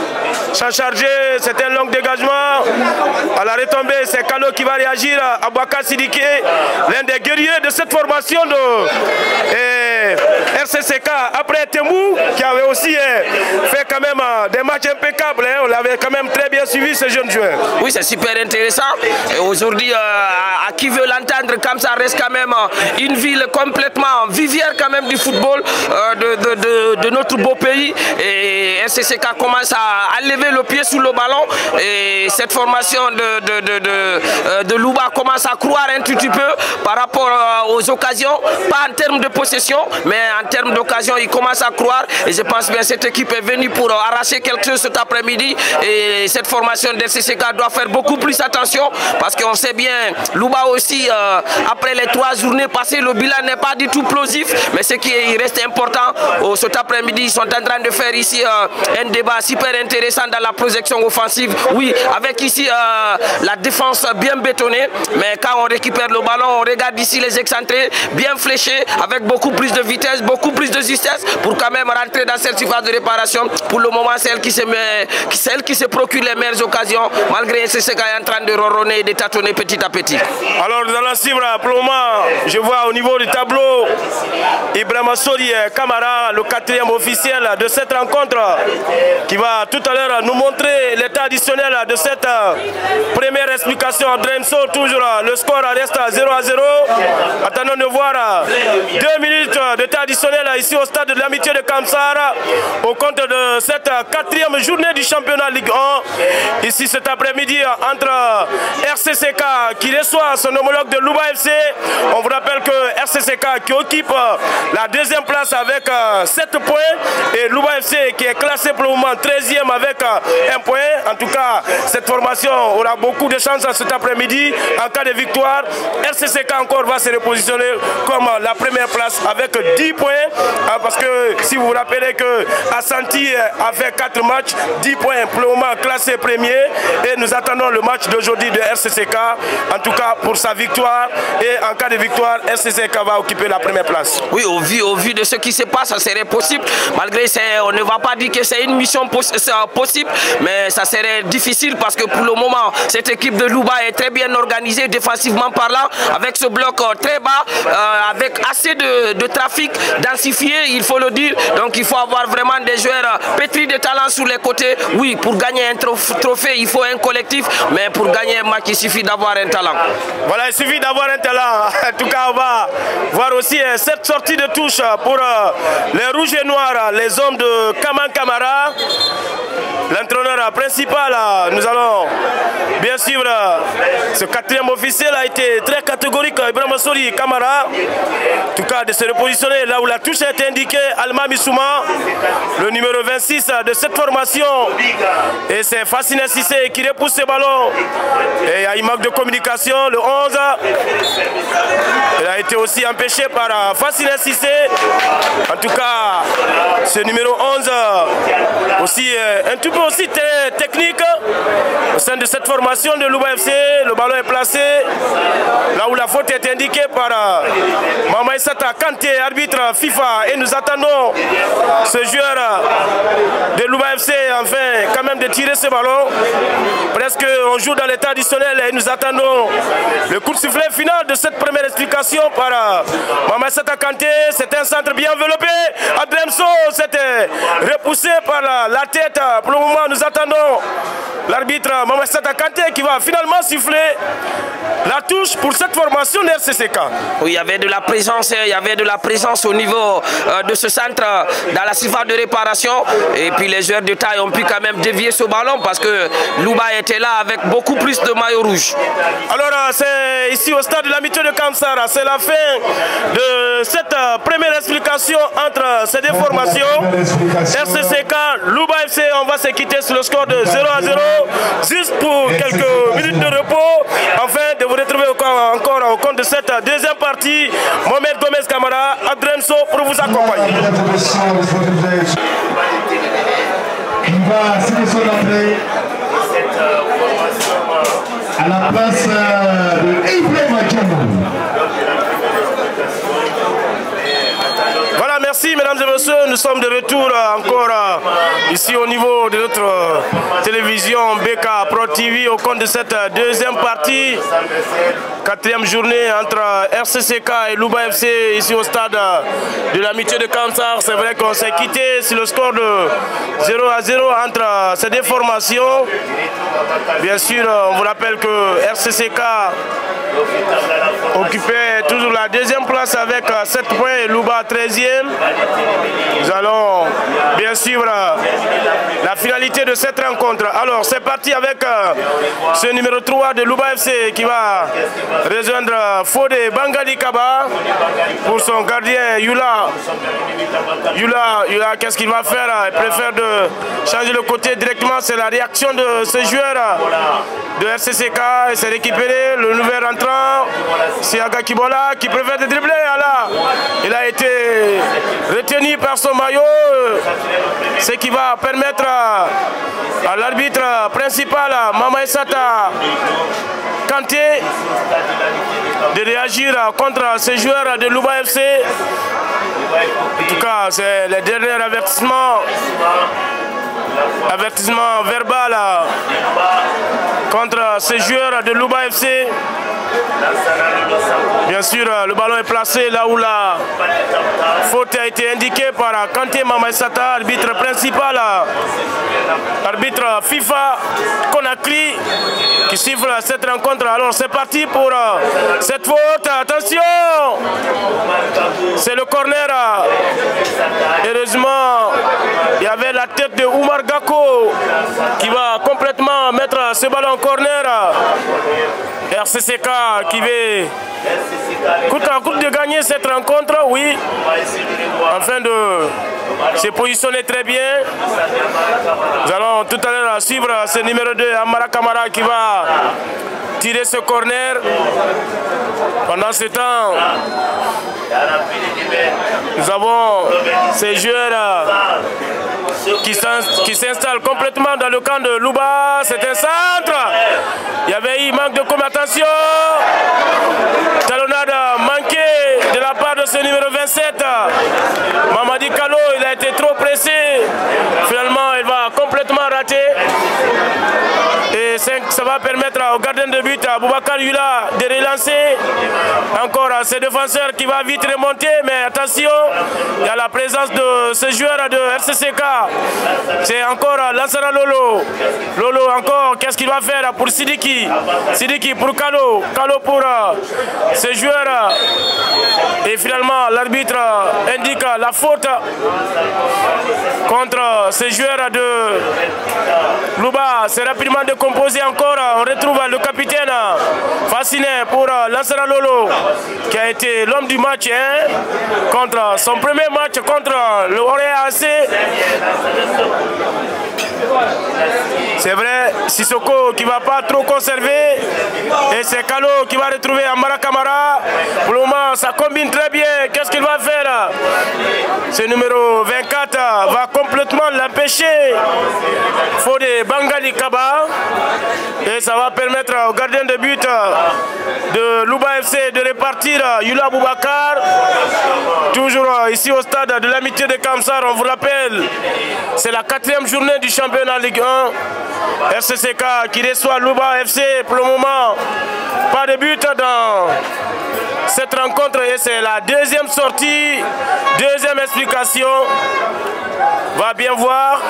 s'en charger. C'est un long dégagement. À la retombée, c'est Kalo qui va réagir. Aboubakar Sidiki, l'un des guerriers de cette formation de RCCK. Après Temou, qui avait aussi fait quand même des matchs impeccables. Hein. On l'avait quand même très bien suivi, ces jeunes joueurs. Oui, c'est super intéressant. Aujourd'hui, à qui veut l'entendre, comme ça reste quand même une ville complètement vivière quand même du football de notre beau pays. Et RCCK commence à lever le pied sous le ballon. Et cette formation de Louba commence à croire un tout petit peu par rapport aux occasions, pas en termes de possession, mais en termes d'occasion, il commence à croire. Et je pense bien que cette équipe est venue pour arracher quelque chose cet après-midi. Et cette formation d'RCCK doit faire beaucoup plus attention parce qu'on sait bien, Louba aussi, après les 3 journées passées, le bilan n'est pas du tout plosif. Mais ce qui reste important, cet après-midi, ils sont en train de faire ici un débat super intéressant dans la projection offensive. Oui, avec ici la défense bien bétonnée. Mais quand on récupère le ballon, on regarde ici les excentrés bien fléchés, avec beaucoup plus de vitesse, beaucoup plus de justesse pour quand même rentrer dans cette surface de réparation. Pour le moment, c'est elle qui se procure les meilleures occasions, malgré RCCK est en train de ronronner et de tâtonner petit à petit. Alors dans la cible, pour le moment, je vois au niveau du tableau Ibrahima Sori Kamara, le 4e officiel de cette rencontre, qui va tout à l'heure nous montrer l'état additionnel de cette première explication. Dremso, toujours le score reste à 0-0. Attendons de voir 2 minutes d'état additionnel ici au stade de l'Amitié de Kamsar, au compte de cette 4e journée du championnat Ligue 1. Ici cet après-midi entre RCCK qui reçoit son homologue de Louba FC. On vous rappelle que RCCK qui occupe la 2e place avec 7 points et Louba FC qui est classé pour le moment 13e avec 1 point. En tout cas, cette formation aura beaucoup de chances cet après-midi. En cas de victoire, RCCK encore va se repositionner comme la première place avec 10 points. Parce que si vous vous rappelez que Assanti a fait 4 matchs, 10 points pour le moment classé premier. Et nous attendons le match d'aujourd'hui de RCCK, en tout cas pour sa victoire. Et en cas de victoire, RCCK va occuper la première place. Oui, au vu de ce qui se passe, ça serait possible. Malgré ça, on ne va pas dire que c'est une mission possible, mais ça serait difficile parce que pour le moment, cette équipe de Louba est très bien organisée défensivement parlant, avec ce bloc très bas, avec assez de trafic densifié, il faut le dire. Donc il faut avoir vraiment des joueurs pétris de talent sur les côtés. Oui, pour gagner un trophée, il faut un collectif, mais pour gagner un match, il suffit d'avoir un talent. Voilà, il suffit d'avoir un talent. En tout cas, on va voir aussi cette sortie de touche pour les rouges et noirs, les hommes de Kaman Kamara. L'entraîneur principal, nous allons bien suivre ce 4e officiel, a été très catégorique, Ibrahima Sori Kamara. En tout cas, de se repositionner là où la touche a été indiquée, Alma Missouma, le numéro 26 de cette formation. Et c'est Fassine Sissé qui repousse ce ballon. Et il y a une manque de communication, le 11. Il a été aussi empêché par Fassine Sissé. En tout cas, ce numéro 11 aussi un tout peu aussi très technique au sein de cette formation de Louba FC. Le ballon est placé là où la faute est indiquée par Mama Issata Kanté, arbitre FIFA. Et nous attendons ce joueur de Louba FC enfin quand même de tirer ce ballon. Presque on joue dans l'état additionnel et nous attendons le coup de sifflet final de cette première explication par Mama Issata Kanté. C'est un centre bien enveloppé. Adremso c'était repoussé par la tête. Pour le moment, nous attendons l'arbitre Mama Issata Kanté qui va finalement siffler la touche pour cette formation de RCCK. Oui, il y avait de la présence au niveau de ce centre dans la surface de réparation. Et puis les joueurs de taille ont pu quand même dévier ce ballon parce que Louba était là avec beaucoup plus de maillots rouges. Alors c'est ici au stade de l'Amitié de Kamsar, c'est la fin de cette première explication entre ces deux formations. RCCK, Louba FC, on va se quitter sur le score de 0-0, juste pour quelques minutes de repos, afin de vous retrouver encore au compte de cette deuxième partie. Mohamed Gomez Kamara, Adremso pour vous accompagner. Qui va sélectionner à la place de Ibrahima Djamou. Voilà, merci mesdames et messieurs, nous sommes de retour encore ici au niveau de notre télévision BK Pro TV au compte de cette deuxième partie. 4e journée entre RCCK et Louba FC ici au stade de l'amitié de Kamsar. C'est vrai qu'on s'est quitté sur le score de 0-0 entre ces deux formations. Bien sûr, on vous rappelle que RCCK occupait toujours la 2e place avec 7 points et Louba 13e. Nous allons bien suivre la finalité de cette rencontre. Alors c'est parti avec ce numéro 3 de Louba FC qui va rejoindre Fodé Bangali Kaba pour son gardien Yula. Yula, qu'est-ce qu'il va faire? Il préfère de changer le côté directement. C'est la réaction de ce joueur de RCCK. Il s'est récupéré, le nouvel entrant, Siaga Kibola, qui préfère de dribbler. Là, il a été retenu par son maillot, ce qui va permettre à l'arbitre principal, Mama Essata Kanté, de réagir contre ces joueurs de Louba FC. En tout cas, c'est le dernier avertissement verbal contre ces joueurs de Louba FC. Bien sûr, le ballon est placé là où la faute a été indiquée par Kanté Mamaïsata, arbitre principal, arbitre FIFA Conakry, qui siffle cette rencontre. Alors c'est parti pour cette faute. Attention, c'est le corner. Heureusement, il y avait la tête de Oumar Gako qui va complètement mettre ce ballon en corner. RCCK qui veut coûte à coûte de gagner cette rencontre, oui, afin de se positionner très bien. Nous allons tout à l'heure suivre ce numéro 2, Amara Kamara, qui va tirer ce corner. Pendant ce temps, nous avons ces joueurs qui s'installent complètement dans le camp de Louba. C'est un centre. Il y avait eu manque de communication. Talonnade manquée de la part de ce numéro 27. Mamadi Kalo, il a été trop pressé. Finalement, il va complètement rater. Et ça va permettre au gardien de but, à Boubacar Yula, de relancer. Encore à ses défenseurs qui va vite remonter. Mais attention, il y a la présence de ce joueur de RCCK. C'est encore Lansana Lolo. Lolo encore, qu'est-ce qu'il va faire pour Sidiki? Sidiki pour Kalo. Kalo pour ce joueur. Et finalement, l'arbitre indique la faute contre ce joueur de Louba. C'est rapidement décomposé encore. On retrouve le capitaine fasciné pour Lansana Lolo, qui a été l'homme du match contre son premier match contre le OREAC. C'est vrai, Sissoko qui ne va pas trop conserver. Et c'est Kalo qui va retrouver Amara Kamara. Pour le moment, ça combine très bien. Qu'est-ce qu'il va faire? Ce numéro 24 va complètement l'empêcher. Fodé Bangali Kaba. Et ça va permettre au gardien de but de Louba FC de répartir Yula Boubacar. Toujours ici au stade de l'amitié de Kamsar, on vous rappelle, c'est la 4e journée du championnat Ligue 1. RCCK qui reçoit Louba FC. Pour le moment, pas de but dans cette rencontre et c'est la 2e sortie, 2e explication. Va bien voir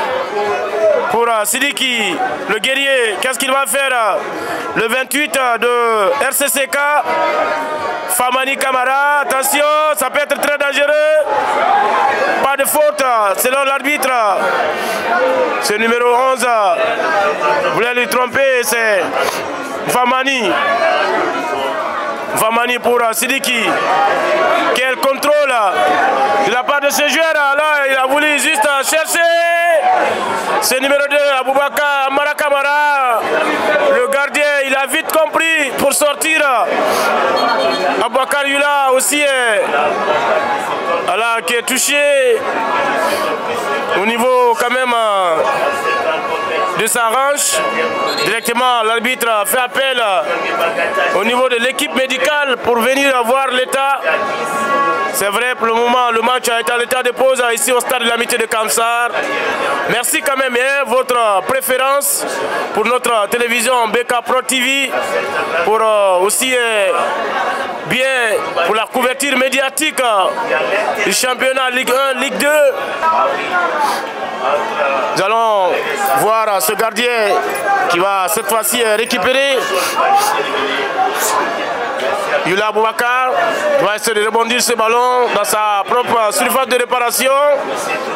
pour Sidiki, le guerrier. Qu'est-ce qu'il va faire? Le 28 de RCCK, Famani Kamara. Attention, ça peut être très dangereux. Pas de faute selon l'arbitre. Ce numéro 11 voulait lui tromper, c'est Famani. Famani pour Sidiki. Quel contrôle de la part de ce joueur. Là, il a voulu juste chercher. Ce numéro 2, Aboubakar Amara Kamara. Le gardien, il a vite compris pour sortir. Aboubakar Yula aussi là, qui est touché au niveau quand même de sa hanche. Directement, l'arbitre fait appel au niveau de l'équipe médicale pour venir voir l'état. C'est vrai, pour le moment, le match a été en état de pause ici au stade de l'Amitié de Kamsar. Merci quand même, hein, votre préférence pour notre télévision BK Pro TV, pour aussi bien pour la couverture médiatique du championnat Ligue 1, Ligue 2. Nous allons voir ce gardien qui va cette fois-ci récupérer. Yula Aboubakar va essayer de rebondir ce ballon dans sa propre surface de réparation.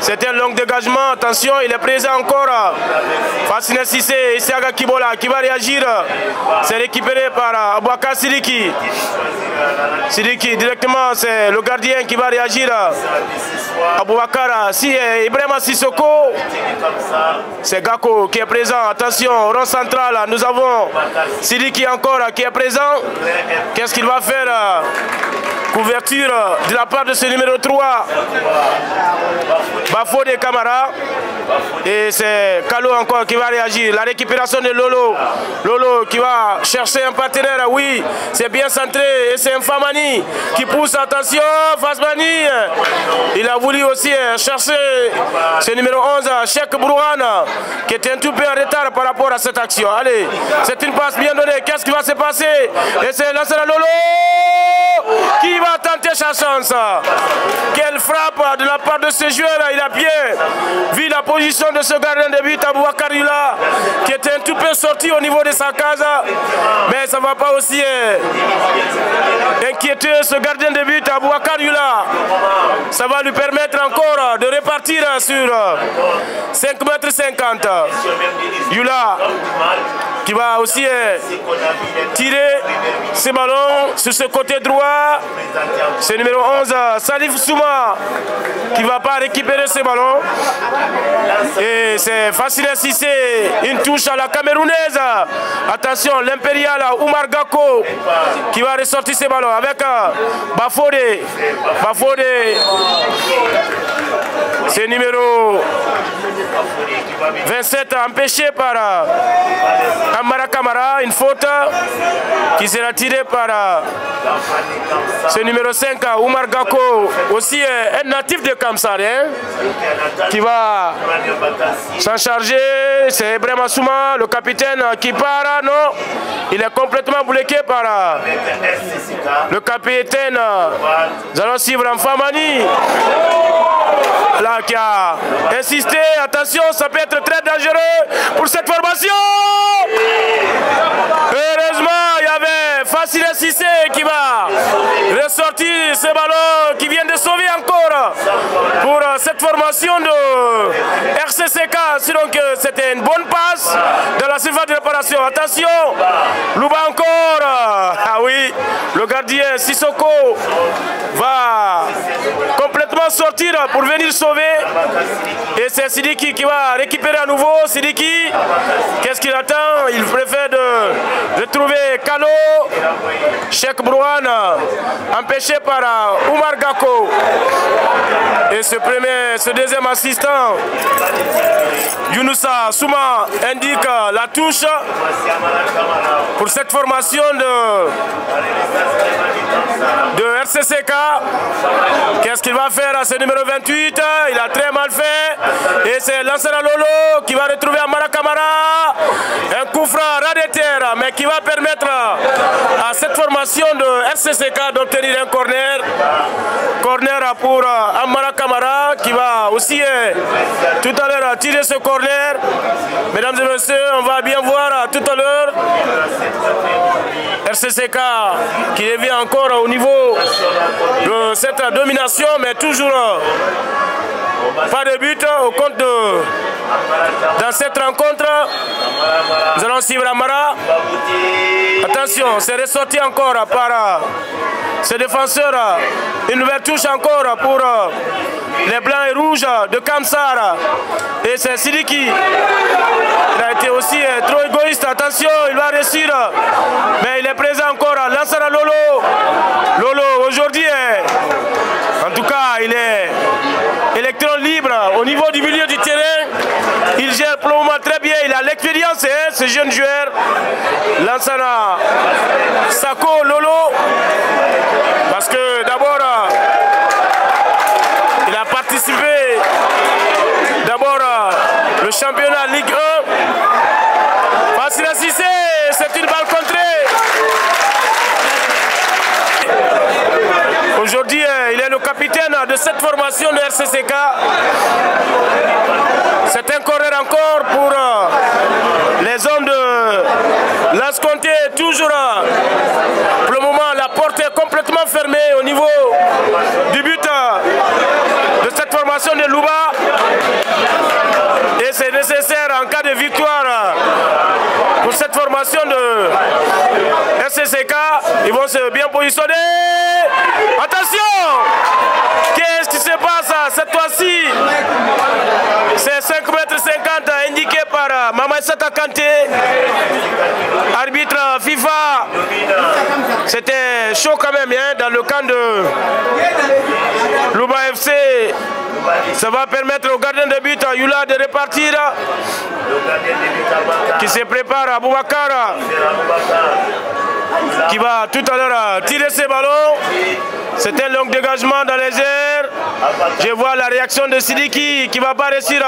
C'est un long dégagement. Attention, il est présent encore. Fassine Sissé, Isiaga Kibola qui va réagir. C'est récupéré par Aboubakar Sidiki. Sidiki, directement, c'est le gardien qui va réagir. Aboubakar, Ibrahima Sissoko. C'est Gako qui est présent. Attention, rond central, nous avons Sidiki encore qui est présent. Qu'est-ce qu'il va faire? Couverture de la part de ce numéro 3, Bafo de Camara. Et c'est Kalo encore qui va réagir. La récupération de Lolo. Lolo qui va chercher un partenaire. Oui, c'est bien centré. Et c'est Mfamani qui pousse. Attention, Fasmani. Il a voulu aussi chercher ce numéro 11, Cheikh Brouhana, qui était un tout peu en retard par rapport à cette action. Allez, c'est une passe bien donnée. Qu'est-ce qui va se passer? Et c'est Lassana Lolo qui va tenter sa chance. Quelle frappe de la part de ce joueur. Il a bien vu la position de ce gardien de but, Aboubakar Yula, qui était un tout peu sorti au niveau de sa case. Mais ça ne va pas aussi inquiéter ce gardien de but, Aboubakar Yula. Ça va lui permettre encore de repartir sur 5,50 m. Yula qui va aussi tirer ce ballon sur ce côté droit. C'est numéro 11, Salif Souma, qui ne va pas récupérer ce ballon. Et c'est facile à Sissé, une touche à la camerounaise. Attention, l'impérial Oumar Gako qui va ressortir ce ballon avec Bafode. Bafode, c'est numéro 27 empêché par Amara Kamara, une faute qui sera tirée par ce numéro 5, Oumar Gako, aussi un natif de Kamsar, hein, qui va s'en charger. C'est Ibrahima Souma, le capitaine, qui part. Non, il est complètement bloqué par le capitaine. Nous allons suivre Mfamani, là, qui a insisté. Attention, ça peut être très dangereux pour cette formation. Heureusement, il y avait Facile Sissé qui va ressortir ce ballon, qui vient de sauver encore pour cette formation de RCCK. Sinon que c'était une bonne passe dans la surface de réparation. Attention, Louba encore. Ah oui, le gardien Sissoko va complètement sortir pour venir sauver. Et c'est Sidiki qui va récupérer à nouveau. Sidiki, qu'est-ce qu'il attend? Il préfère de retrouver Kalo. Cheikh Brouhana, empêché par Oumar Gako. Et ce deuxième assistant, Younoussa Souma, indique la touche pour cette formation de RCCK. Qu'est-ce qu'il va faire à ce numéro 28? Il a très mal fait. Et c'est Lansana Lolo qui va retrouver Amara Kamara. Un coup franc ras de terre, mais qui va permettre à cette formation de RCCK d'obtenir un corner. Corner pour Amara Kamara qui va aussi tout à l'heure tirer ce corner. Mesdames et messieurs, on va bien voir tout à l'heure RCCK qui revient encore au niveau de cette domination, mais toujours pas de but au compte dans cette rencontre. Nous allons suivre Amara. Attention, c'est ressorti encore par ce défenseur. Une nouvelle touche encore pour les blancs et rouges de Kamsar. Et c'est Sidiki. Il a été aussi trop égoïste. Attention, il va réussir. Mais il est présent encore. Lansana Lolo. Lolo, aujourd'hui, en tout cas, il est électron libre au niveau du milieu du terrain. Il gère pour le moment très bien. Il a lecture expérience, hein, ce jeune joueur, Lansana Sako Lolo, parce que d'abord, il a participé d'abord le championnat Ligue 1. Facile à Cissé, c'est une balle contrée. Aujourd'hui, il est le capitaine de cette formation de RCCK. C'est un corner encore pour les hommes de Lasconté. Toujours pour le moment, la porte est complètement fermée au niveau du but de cette formation de Louba. Et c'est nécessaire en cas de victoire pour cette formation de RCCK. Ils vont se bien positionner. Attention! Qu'est-ce qui se passe cette fois-ci? C'est 5,50 m indiqué par Mamaïsata Kanté, arbitre FIFA. C'était chaud quand même hein, dans le camp de Louba FC. Ça va permettre au gardien de but Yula de repartir. Qui se prépare à Boubacar, qui va tout à l'heure tirer ses ballons. C'est un long dégagement dans les airs. Je vois la réaction de Sidiki qui va pas réussir.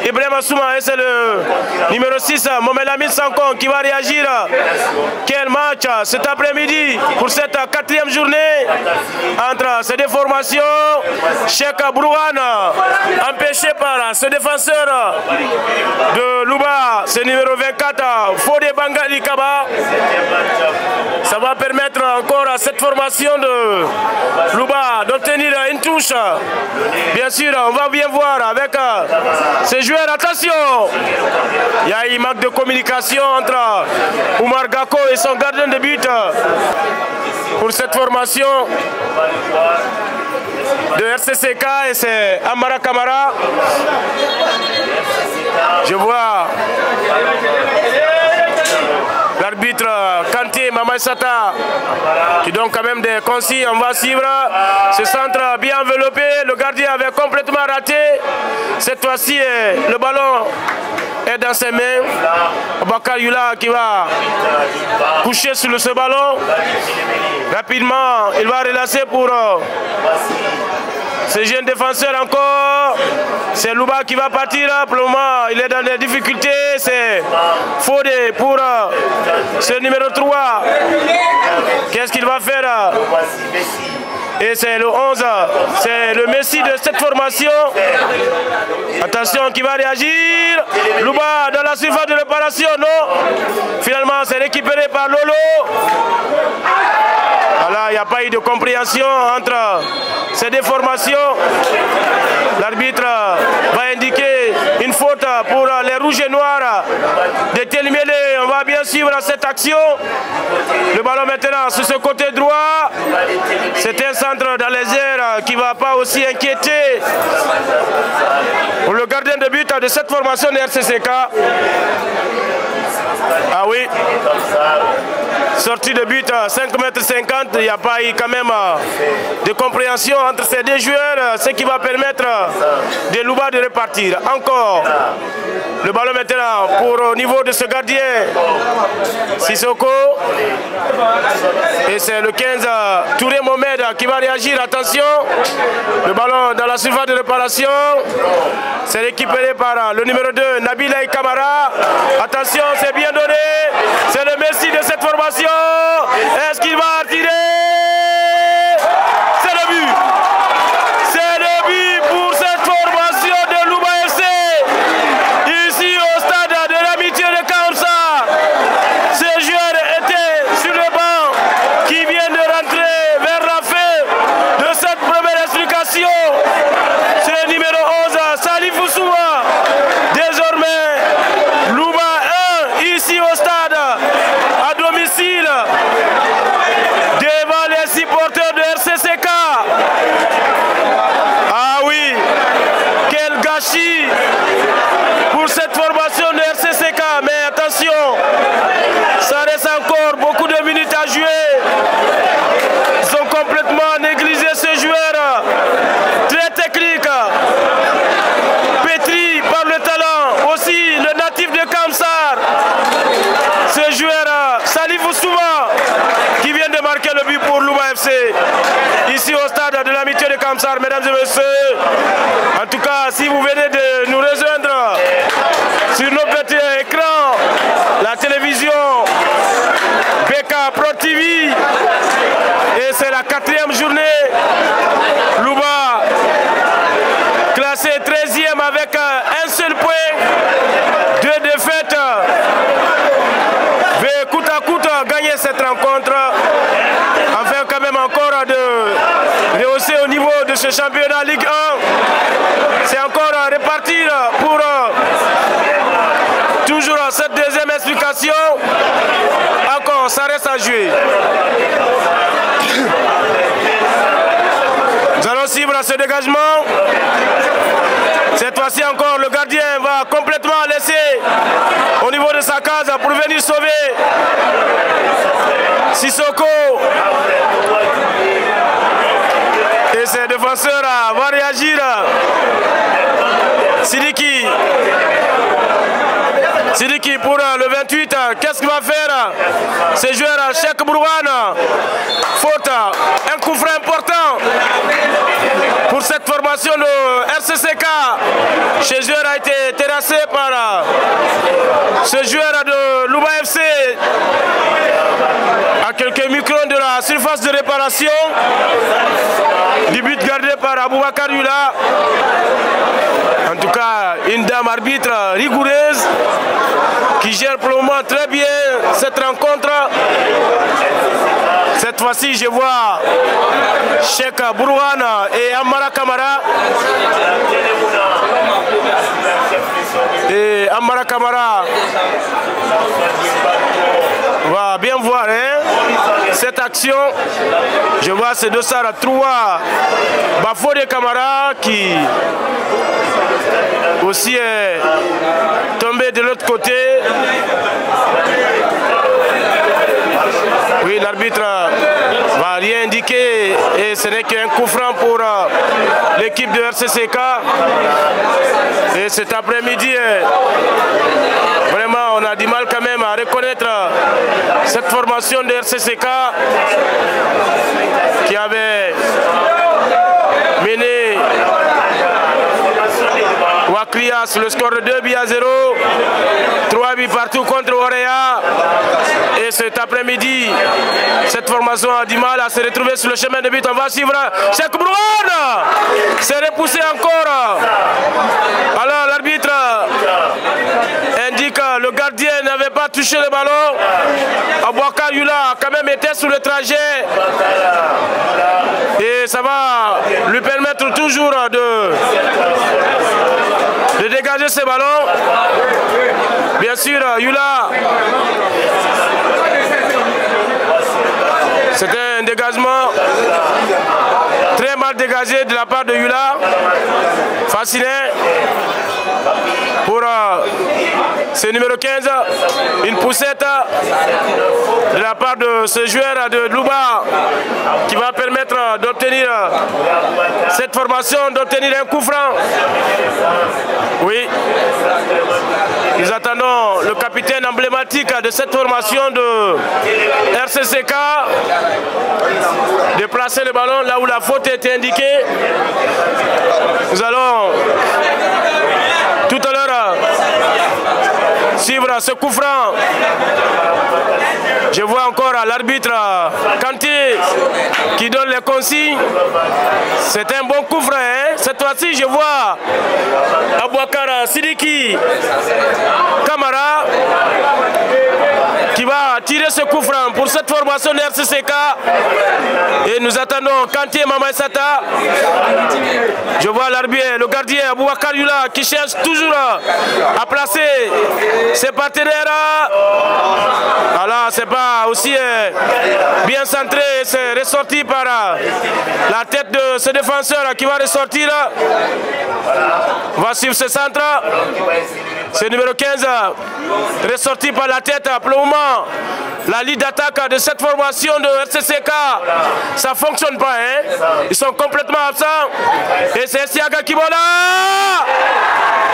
Ibrahim Assouma, c'est le numéro 6, Mohamed Amin Sankon qui va réagir. Quel match cet après-midi pour cette 4e journée entre ces deux formations. Cheikh Brouhan, empêché par ce défenseur de Louba, c'est numéro 24, Fodé Bangali Kaba. Ça va permettre encore à cette formation de Louba d'obtenir une touche. Bien sûr, on va bien voir avec ces joueurs. Attention, il y a une marque de communication entre Oumar Gako et son gardien de but pour cette formation de RCCK, et c'est Amara Kamara. Je vois l'arbitre Kanté Mamaïsata qui donne quand même des consignes. On va suivre ce centre bien enveloppé. Le gardien avait complètement raté. Cette fois-ci, le ballon est dans ses mains. Bakar Yula qui va coucher sur ce ballon. Rapidement, il va relancer pour ce jeune défenseur encore. C'est Louba qui va partir. Pour le moment, il est dans des difficultés. C'est Fodé pour ce numéro 3. Qu'est-ce qu'il va faire? Et c'est le 11. C'est le Messi de cette formation. Attention, qui va réagir. Louba dans la surface de réparation. Non. Finalement, c'est récupéré par Lolo. Voilà, il n'y a pas eu de compréhension entre ces deux formations. L'arbitre va indiquer une faute pour les rouges et noirs de Telmiele. On va bien suivre cette action. Le ballon maintenant sur ce côté droit. C'est un centre dans les airs qui ne va pas aussi inquiéter pour le gardien de but de cette formation de RCCK. Ah oui, sortie de but 5,50 m, il n'y a pas eu quand même de compréhension entre ces deux joueurs, ce qui va permettre de Louba de repartir. Encore le ballon maintenant pour au niveau de ce gardien Sissoko. Et c'est le 15 Touré Mohamed qui va réagir. Attention, le ballon dans la surface de réparation. C'est récupéré par le numéro 2 Nabil Kamara. Attention, c'est bien donné. C'est le Messi de cette formation. Est-ce qu'il va tirer? C'est le but. C'est le but pour cette formation de Louba FC. Ici au stade de l'amitié de Kaoussa. Ces joueurs étaient sur le banc qui viennent de rentrer vers la fin de cette première explication. C'est le numéro 11, Salif Oussoua. Désormais, Louba 1 ici au stade, à domicile, devant les supporters de RCCK. Ah oui, quel gâchis pour cette formation de RCCK. Mais attention, ça reste encore beaucoup de minutes à jouer. Ils ont complètement négligé ce joueur très technique, pétri par le talent. Aussi le natif de Kamsar, FC, ici au stade de l'amitié de Kamsar, mesdames et messieurs. En tout cas, si vous venez de nous rejoindre sur nos petits écrans, la télévision BK Pro TV, et c'est la 4e journée. Louba classé 13e avec un seul point, 2 défaites, veut coûte à coûte gagner cette rencontre, afin quand même encore de rehausser au niveau de ce championnat Ligue 1. C'est encore à repartir pour toujours cette deuxième explication. Encore, ça reste à jouer. Nous allons suivre ce dégagement. Cette fois-ci encore, le gardien va complètement laisser au niveau de sa case pour venir sauver Sissoko. Et ses défenseurs vont réagir. Sidiki pour le 28, qu'est-ce qu'il va faire? Ce joueur Cheikh Brouane. Faute, un coup franc important pour cette formation de RCCK. Ce joueur a été terrassé par ce joueur de Louba FC à quelques microns de la surface de réparation. Du but gardé par Aboubakar Yula. En tout cas, une dame arbitre rigoureuse qui gère pour le moment très bien cette rencontre. Cette fois-ci, je vois Cheikh Brouane et Amara Kamara. Et Amara Kamara va bien voir cette action. Je vois ces deux Sara 3 Bafode Kamara qui aussi est tombé de l'autre côté. Oui, l'arbitre va rien indiquer et ce n'est qu'un coup franc pour l'équipe de RCCK. Et cet après-midi, vraiment, on a du mal quand même à reconnaître cette formation de RCCK qui avait mené Wakria sur le score de 2-0, 3 buts partout contre Orea. Et cet après-midi, cette formation a du mal à se retrouver sur le chemin de but. On va suivre Cheikh Brouane. C'est repoussé encore. Alors l'arbitre indique que le gardien n'avait pas touché le ballon. Aboubakar Yula a quand même été sur le trajet. Et ça va lui permettre toujours de dégager ce ballon. Bien sûr, Yula, c'était un dégagement très mal dégagé de la part de Yula. Fasciné pour ce numéro 15. Une poussette de la part de ce joueur de Louba qui va permettre d'obtenir cette formation, d'obtenir un coup franc. Oui, nous attendons le capitaine emblématique de cette formation de RCCK de placer le ballon là où la faute était indiquée. Nous allons tout à l'heure suivre ce coup franc. Je vois encore l'arbitre Kanté qui donne les consignes. C'est un bon coup franc. Cette fois-ci, je vois Aboubakar Sidiki Kamara qui va tirer ce coup franc pour cette formation de RCCK. Et nous attendons Kanté Mamaïsata. Je vois l'arbitre, le gardien Aboubakar Yula qui cherche toujours à placer ses partenaires. Alors c'est pas aussi bien centré, c'est ressorti par la tête de ce défenseur qui va ressortir. On va suivre ce centre. C'est numéro 15, ressorti par la tête. Pour le moment, la ligne d'attaque de cette formation de RCCK, ça ne fonctionne pas. Ils sont complètement absents. Et c'est Siaga qui va là.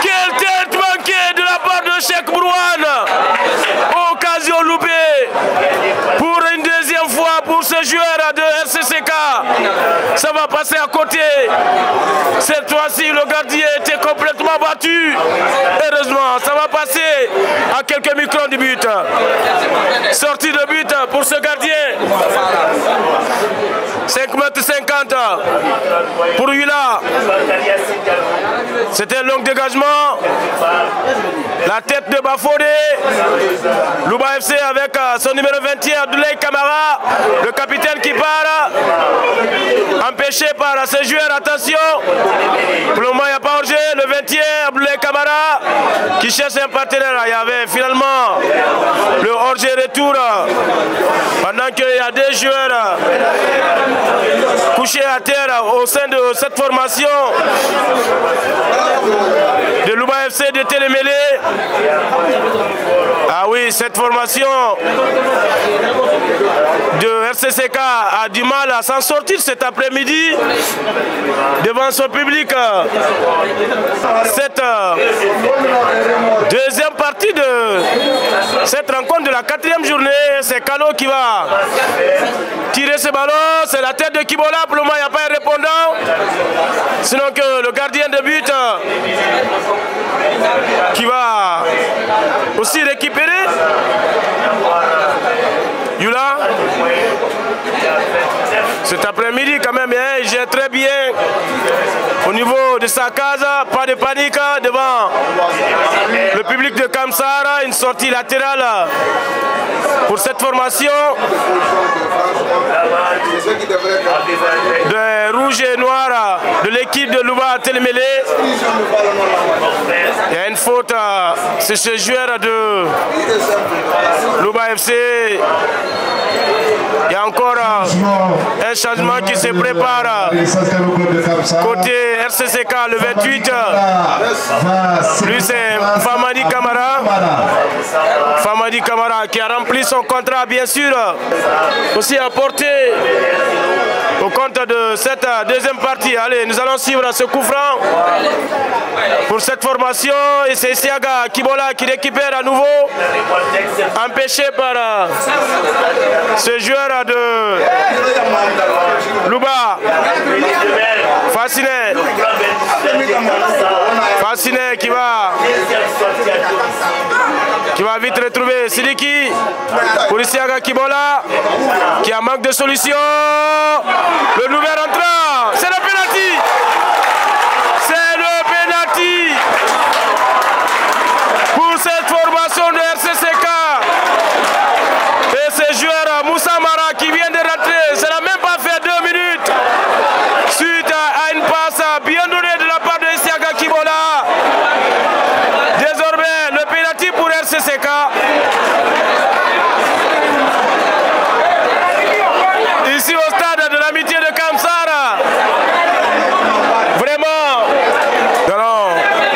Quelle tête manquée de la part de Cheikh Brouane. Occasion loupée pour une deuxième fois pour ce joueur de RCCK. Ça va passer à côté. Cette fois-ci, le gardien était complètement battu. Heureusement, ça va passer à quelques microns du but. Sortie de but pour ce gardien. 5,50 m pour Yula. C'était un long dégagement. La tête de Bafodé. Louba FC avec son numéro 21, Abdoulaye Kamara. Le capitaine qui part. Empêché par ses joueurs. Attention. Pour le moment, il n'y a pas hors-jeu. Le 21, Abdoulaye Kamara qui cherche un partenaire. Il y avait finalement le hors-jeu retour. Pendant qu'il y a des joueurs couchés à terre au sein de cette formation de Louba FC de Télémélé. Ah oui, cette formation de RCCK a du mal à s'en sortir cet après-midi devant son public. Cette deuxième partie de cette rencontre de la 4e journée, c'est Kalo qui va tirer ce ballon. C'est la tête de Kibola. Pour le moment, il n'y a pas un répondant. Sinon que le gardien de but qui va aussi récupérer. Yula, cet après-midi quand même, il gère très bien au niveau de sa case, pas de panique devant le public de Kamsara, une sortie latérale pour cette formation de rouge et noir de l'équipe de Louba Télémélé. Il y a une faute, c'est ce joueur de Louba FC. Il y a encore un changement qui se prépare côté RCCK, le 28. Lui c'est Famadi Kamara. Famadi Kamara qui a rempli son contrat bien sûr. Aussi apporté au compte de cette deuxième partie. Allez, nous allons suivre ce coup franc pour cette formation. Et c'est Siaga Kibola qui récupère à nouveau. Empêché par ce joueur de Louba. Fasciné. Fasciné qui va vite retrouver Sidiki pour Isiaga Kibola qui a manque de solution. Le nouvel entrant, c'est le penalty. C'est le penalty pour cette formation de RCCK. Et ce joueur Moussa Mara qui vient de rentrer, ça n'a même pas fait 2 minutes. Suite à une passe bien donnée de la part de Isiaga Kibola. Désormais, le penalty pour RCCK. Ici au stade de l'amitié de Kamsara. Vraiment, nous allons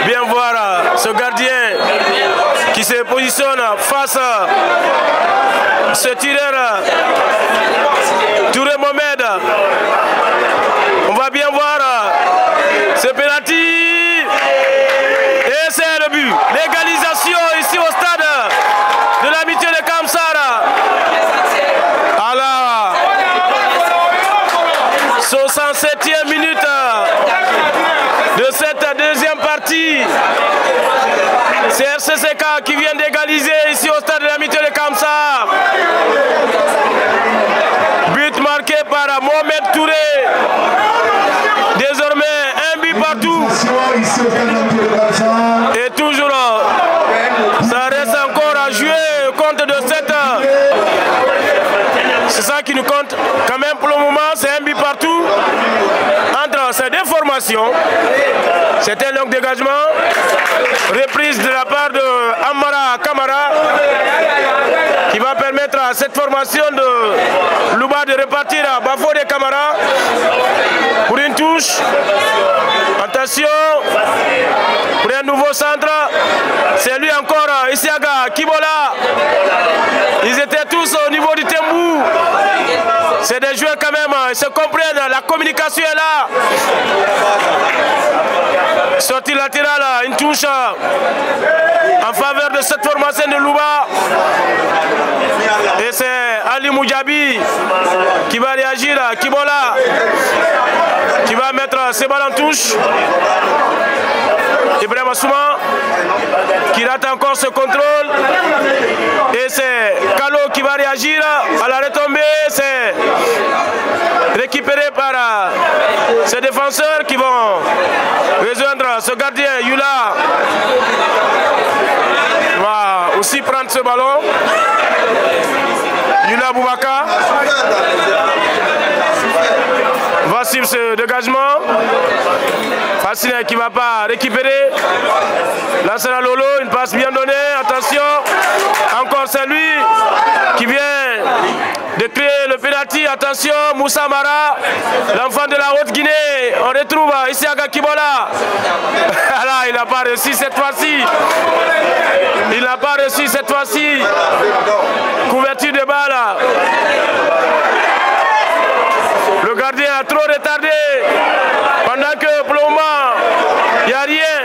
bien voir ce gardien qui se positionne face à ce tireur Touré Mohamed. On va bien voir ce penalty. Et c'est le but. L'égalisation ici au stade de l'amitié de Kamsara. À la 67e minute de cette deuxième partie. C'est RCCK qui vient d'égaliser ici au stade de l'amitié de Kamsara. But marqué par Mohamed Touré. Désormais, un but partout. Et toujours, ça reste encore à jouer compte de cette. C'est ça qui nous compte. Quand même, pour le moment, c'est un but partout. Entre ces deux formations, c'est un long dégagement. Reprise de la part de Amara Kamara qui va permettre à cette formation de Louba de repartir à Bafodé Kamara pour une touche. Attention pour un nouveau centre. C'est lui encore, Isiaga Kibola. Ils étaient tous au niveau du Tembou. C'est des joueurs quand même, ils se comprennent, la communication est là. Sortie latérale, une touche en faveur de cette formation de Louba. Et c'est Ali Moudjabi qui va réagir, Kibola. qui va mettre ses balles en touche. Ibrahima Souma qui rate encore ce contrôle. Et c'est Kalo qui va réagir à la retombée. C'est récupéré par ces défenseurs qui vont rejoindre ce gardien. Yula va aussi prendre ce ballon. Yula Boubaka va suivre ce dégagement. Facile qui ne va pas récupérer. Là c'est la Lolo, une passe bien donnée. Attention, encore c'est lui qui vient de créer le penalty. Attention, Moussa Mara, l'enfant de la Haute-Guinée. On retrouve ici à Kibola. Là, il n'a pas réussi cette fois-ci. Il n'a pas réussi cette fois-ci. Couverture de balle. Le gardien a trop retardé. Pendant que pour le moment, il n'y a rien.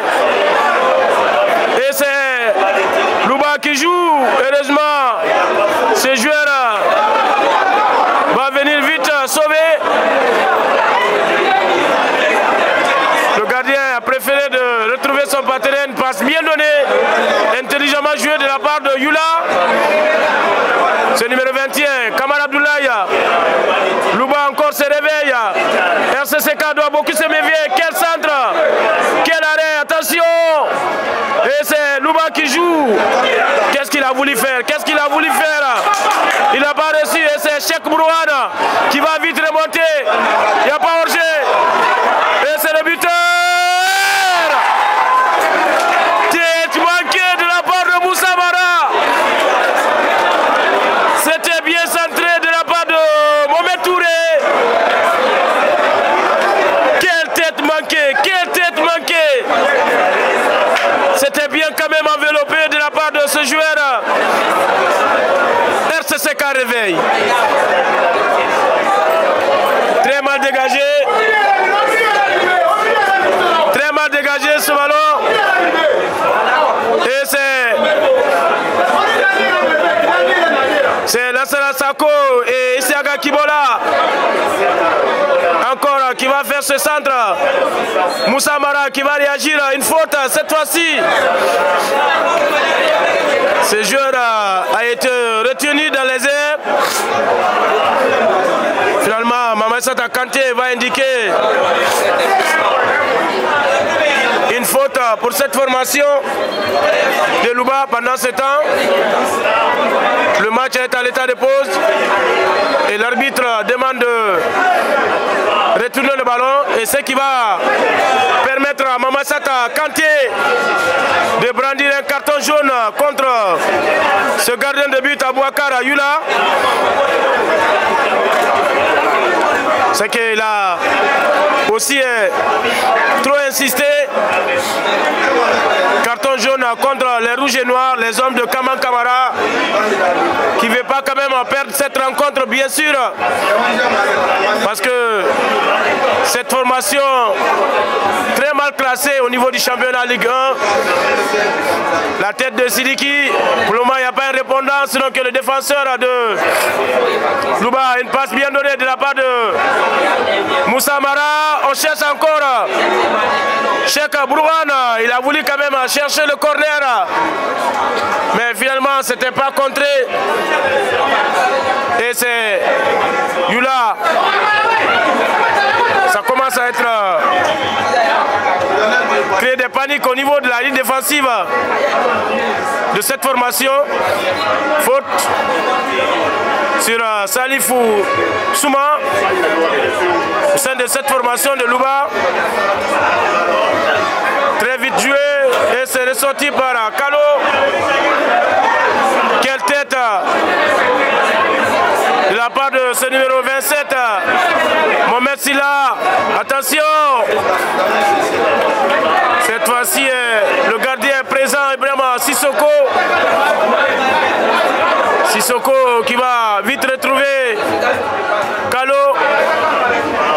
Et c'est Louba qui joue. Heureusement, ce joueur va venir vite sauver. Le gardien a préféré de retrouver son partenaire. Une passe bien donnée, intelligemment jouée de la part de Yula. C'est numéro 21, Kamara Abdoulaye. Louba encore se réveille. RCCK doit beaucoup se méfier. Quel centre, quel arrêt, attention. Et c'est Louba qui joue. Qu'est-ce qu'il a voulu faire? Qu'est-ce qu'il a voulu faire? Il n'a pas réussi. Et c'est Cheikh Brouane qui va vite remonter. Il n'y a pas hors-jeu. Et c'est le buteur. Tête manquée de la part de Moussa Mara. C'était bien centré de la part de Mohamed Touré. Quelle tête manquée, quelle tête manquée. C'était bien quand même enveloppé de la part de ce joueur. RCCK réveille. Très mal dégagé. Très mal dégagé ce ballon. Et c'est Lassana Sako et Isiaga Kibola. Encore qui va faire ce centre. Moussa Mara qui va réagir à une faute cette fois-ci. Ce joueur a été retenu dans les airs. Finalement, Mamensata Kanté va indiquer une faute pour cette formation de Louba pendant ce temps. Le match est à l'état de pause et l'arbitre demande de retourner le ballon, et ce qui va permettre à Mamensata Kanté de brandir un carton jaune contre ce gardien de but Abouakar Yula. C'est qu'il a aussi trop insisté. Carton jaune contre les rouges et noirs, les hommes de Kaman Kamara, qui ne veut pas quand même perdre cette rencontre, bien sûr, parce que cette formation très mal classée au niveau du championnat Ligue 1, la tête de Sidiki, pour le moment il n'y a pas un répondant, sinon que le défenseur de Louba, une passe bien donnée de la part de Moussa Mara. On cherche encore Cheikh Brouane, il a voulu quand même chercher le corner, mais finalement c'était pas contré. Et c'est Yula. Ça commence à être créer des paniques au niveau de la ligne défensive de cette formation. Faute sur Salifou Souma au sein de cette formation de Louba. Très vite joué et c'est ressorti par Kalo. Quelle tête de la part de ce numéro 27, Mohamed Silla. Attention, cette fois-ci le gardien présent, Ibrahima Sissoko. Sissoko qui va vite retrouver Kalo.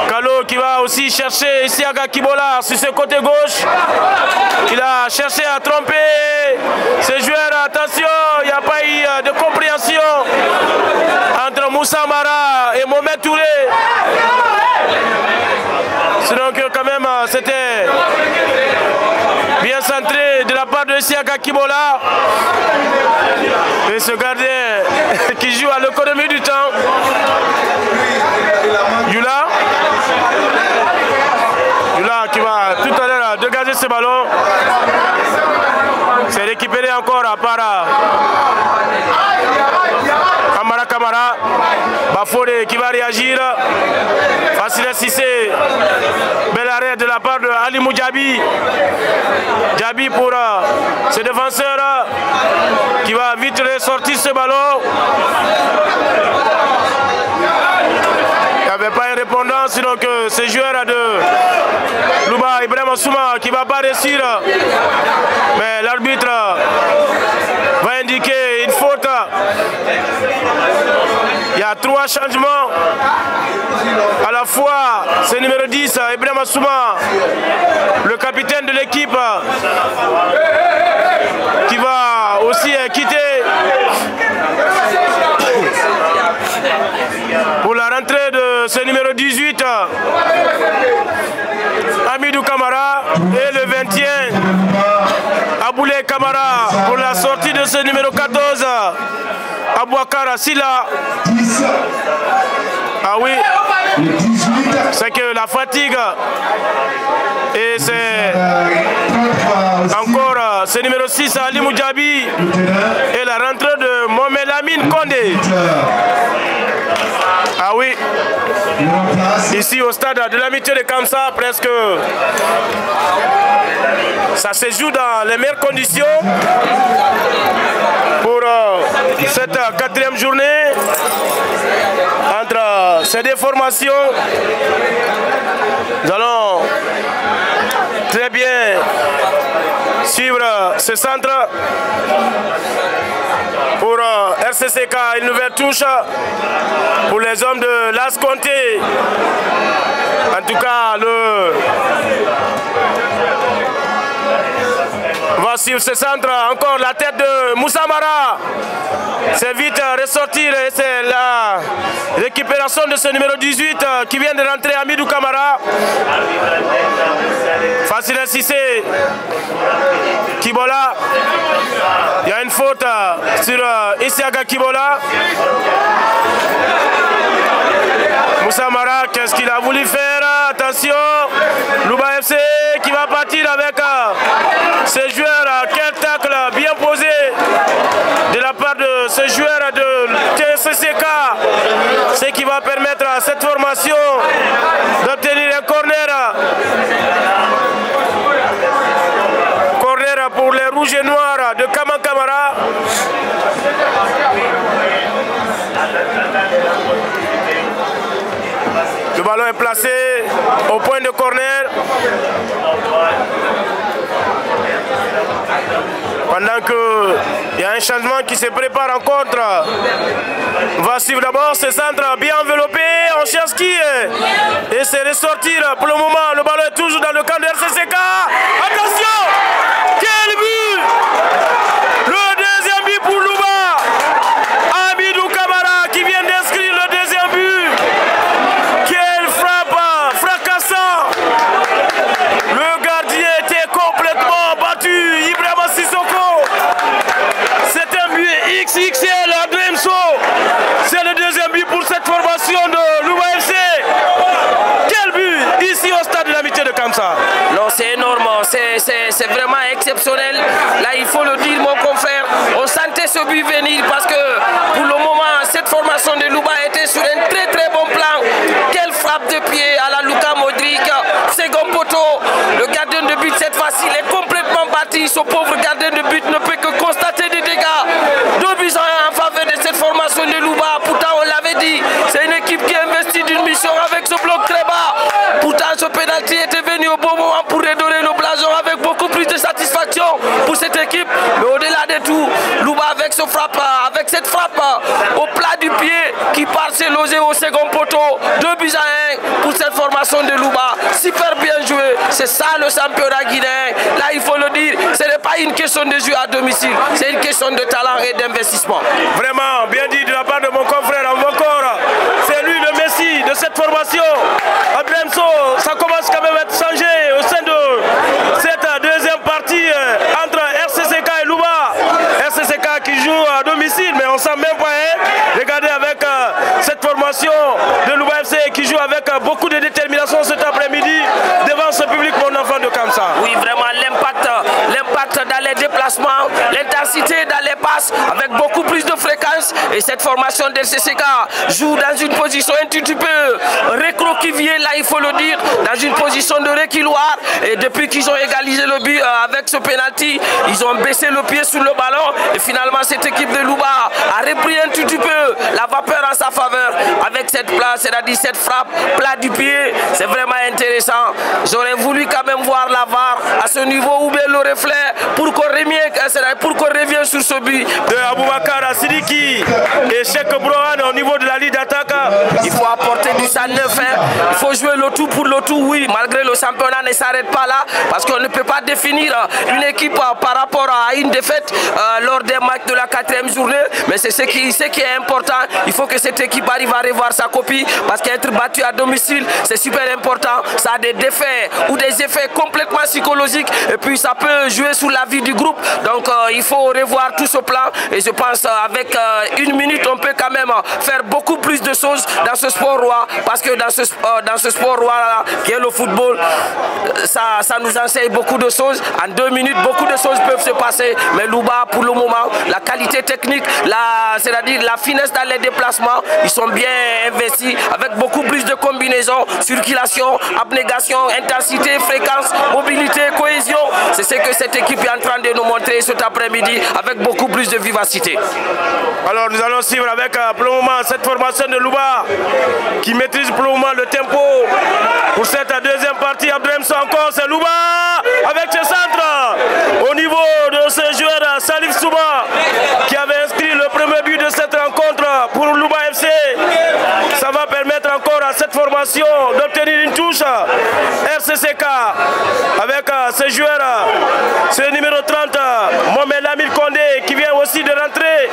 Kalo qui va aussi chercher ici à Kibola sur ce côté gauche. Il a cherché à tromper ce joueur. Attention, il n'y a pas eu de compréhension entre Moussa Mara et Mohamed Touré. Sinon que quand même c'était bien centré de la part de Siaka Kibola. Et ce gardien qui joue à l'économie du temps. Yula qui va tout à l'heure dégager ce ballon. C'est récupéré encore par Kamara. Bafore qui va réagir. Facile Cissé. Bel arrêt de la part de Ali Moudjabi. Djabi pour ce défenseur qui va vite ressortir ce ballon. Il n'y avait pas un répondant, sinon que ce joueur de Louba, Ibrahim Souma, qui ne va pas réussir. Mais l'arbitre va indiquer une faute. Il y a 3 changements. À la fois, c'est numéro 10, Ibrahim Souma, le capitaine de l'équipe, qui va aussi quitter pour la rentrée de ce numéro 18, Amidou Kamara, et le 20e, Aboulé Kamara, pour la sortie de ce numéro 14, Abouakara Silla. Ah oui, c'est que la fatigue, et c'est encore ce numéro 6, Ali Moudjabi, et la rentrée de Mohamed Lamine Kondé. Ah oui, ici au stade de l'amitié de Kamsa, presque ça se joue dans les meilleures conditions pour cette 4e journée entre ces deux formations. Nous allons très bien suivre ce centre pour RCCK, une nouvelle touche pour les hommes de Las Conté. En tout cas, on va suivre ce centre, encore la tête de Moussa Mara. C'est vite ressortir et c'est la récupération de ce numéro 18 qui vient de rentrer, Amidou Kamara. Facile Cissé, Kibola. Il y a une faute sur Isiaga Kibola. Moussa Mara, qu'est-ce qu'il a voulu faire? Attention, Louba FC qui va partir avec ce joueur. Quel tacle bien posé de la part de ce joueur de TSCK. Ce qui va permettre à cette formation d'obtenir un corner. Corner pour les rouges et noirs de Kaman Kamara. Le ballon est placé au point de corner. Pendant qu'il y a un changement qui se prépare en contre. On va suivre d'abord ce centre bien enveloppé. On cherche qui est. Et c'est ressortir pour le moment. Le ballon est toujours dans le camp de RCCK. Attention! Quel but! Le deuxième but pour Louba. Amidou Kamara qui vient d'inscrire le deuxième but. Quelle frappe fracassant. Le gardien était complètement battu. Ibrahima Sissoko. C'est un but XXL à Dwemso. C'est le deuxième but pour cette formation de Louba FC. Quel but ici au stade de l'amitié de Kamsa. Non, c'est énorme, c'est vraiment exceptionnel. Là, il faut le dire, mon confrère, on sentait ce but venir parce que pour le moment, cette formation de Louba était sur un très très bon plan. Quelle frappe de pied à la Luka Modric, second poteau. Le gardien de but cette fois-ci, il est complètement bâti. Ce pauvre gardien de but ne peut que constater des dégâts. 2 buts en faveur de cette formation de Louba. Pourtant, on l'avait dit, c'est une équipe qui investit d'une mission avec ce bloc très bas. Pourtant, ce pénalty était venu au bon moment pour redonner le blason avec beaucoup plus de satisfaction pour cette équipe. Mais au-delà de tout, Louba avec cette frappe au plat du pied qui part se loger au second poteau. 2 buts à 1 pour cette formation de Louba. Super bien joué. C'est ça le championnat guinéen. Là, il faut le dire, ce n'est pas une question de jeu à domicile. C'est une question de talent et d'investissement. Vraiment, bien dit de la part de mon confrère encore. C'est lui le Messi de cette formation. Abremso, ça commence quand joue avec beaucoup de détermination cet après-midi devant ce public, mon enfant de Kamsa. Oui, vraiment l'impact dans les déplacements, l'intensité dans les passes avec beaucoup plus de fréquence. Et cette formation d'LCCK joue dans une position un petit peu récroquevillée, là il faut le dire, dans une position de reculoir. Et depuis qu'ils ont égalisé le but avec ce penalty, ils ont baissé le pied sur le ballon. Et finalement cette équipe de Louba a repris un petit peu la vapeur en sa faveur avec cette place, c'est-à-dire cette frappe plat du pied. C'est vraiment intéressant. J'aurais voulu quand même voir la VAR à ce niveau ou bien le reflet pour qu'on revienne sur ce but de Aboubakar Sidiki et Cheikh Brohan au niveau de la ligne d'attaque. Il faut apporter du sang neuf, il faut jouer le tout pour le tout, oui, malgré le championnat ne s'arrête pas là, parce qu'on ne peut pas définir une équipe par rapport à une défaite lors des matchs de la 4e journée, mais c'est ce qui est important. Il faut que cette équipe arrive à revoir sa copie, parce qu'être battu à domicile, c'est super important. Ça a des défaits ou des effets complètement psychologiques, et puis ça peut jouer sur la vie du groupe. Donc il faut revoir tout ce plan, et je pense avec une minute, on peut quand même faire beaucoup plus de choses dans ce sport roi, parce que dans ce sport roi qui est le football, ça nous enseigne beaucoup de choses. En 2 minutes, beaucoup de choses peuvent se passer, mais Louba, pour le moment, la qualité technique, c'est-à-dire la finesse dans les déplacements, ils sont bien investis avec beaucoup plus de combinaisons, circulation, abnégation, intensité, fréquence, mobilité, cohésion. C'est ce que cette équipe est en train de nous montrer cet après-midi avec beaucoup plus de vivacité. Alors nous allons suivre avec pour le moment cette formation de Louba qui maîtrise pour le moment le tempo pour cette deuxième partie. Abdremso encore, c'est Louba avec ce centre au niveau de ce joueur Salif Souba qui avait inscrit le premier but de cette rencontre pour Louba FC. Ça va permettre encore à cette formation d'obtenir une touche. RCCK avec ce joueur, ce numéro 30, Mohamed Amir Kondé, qui vient aussi de rentrer.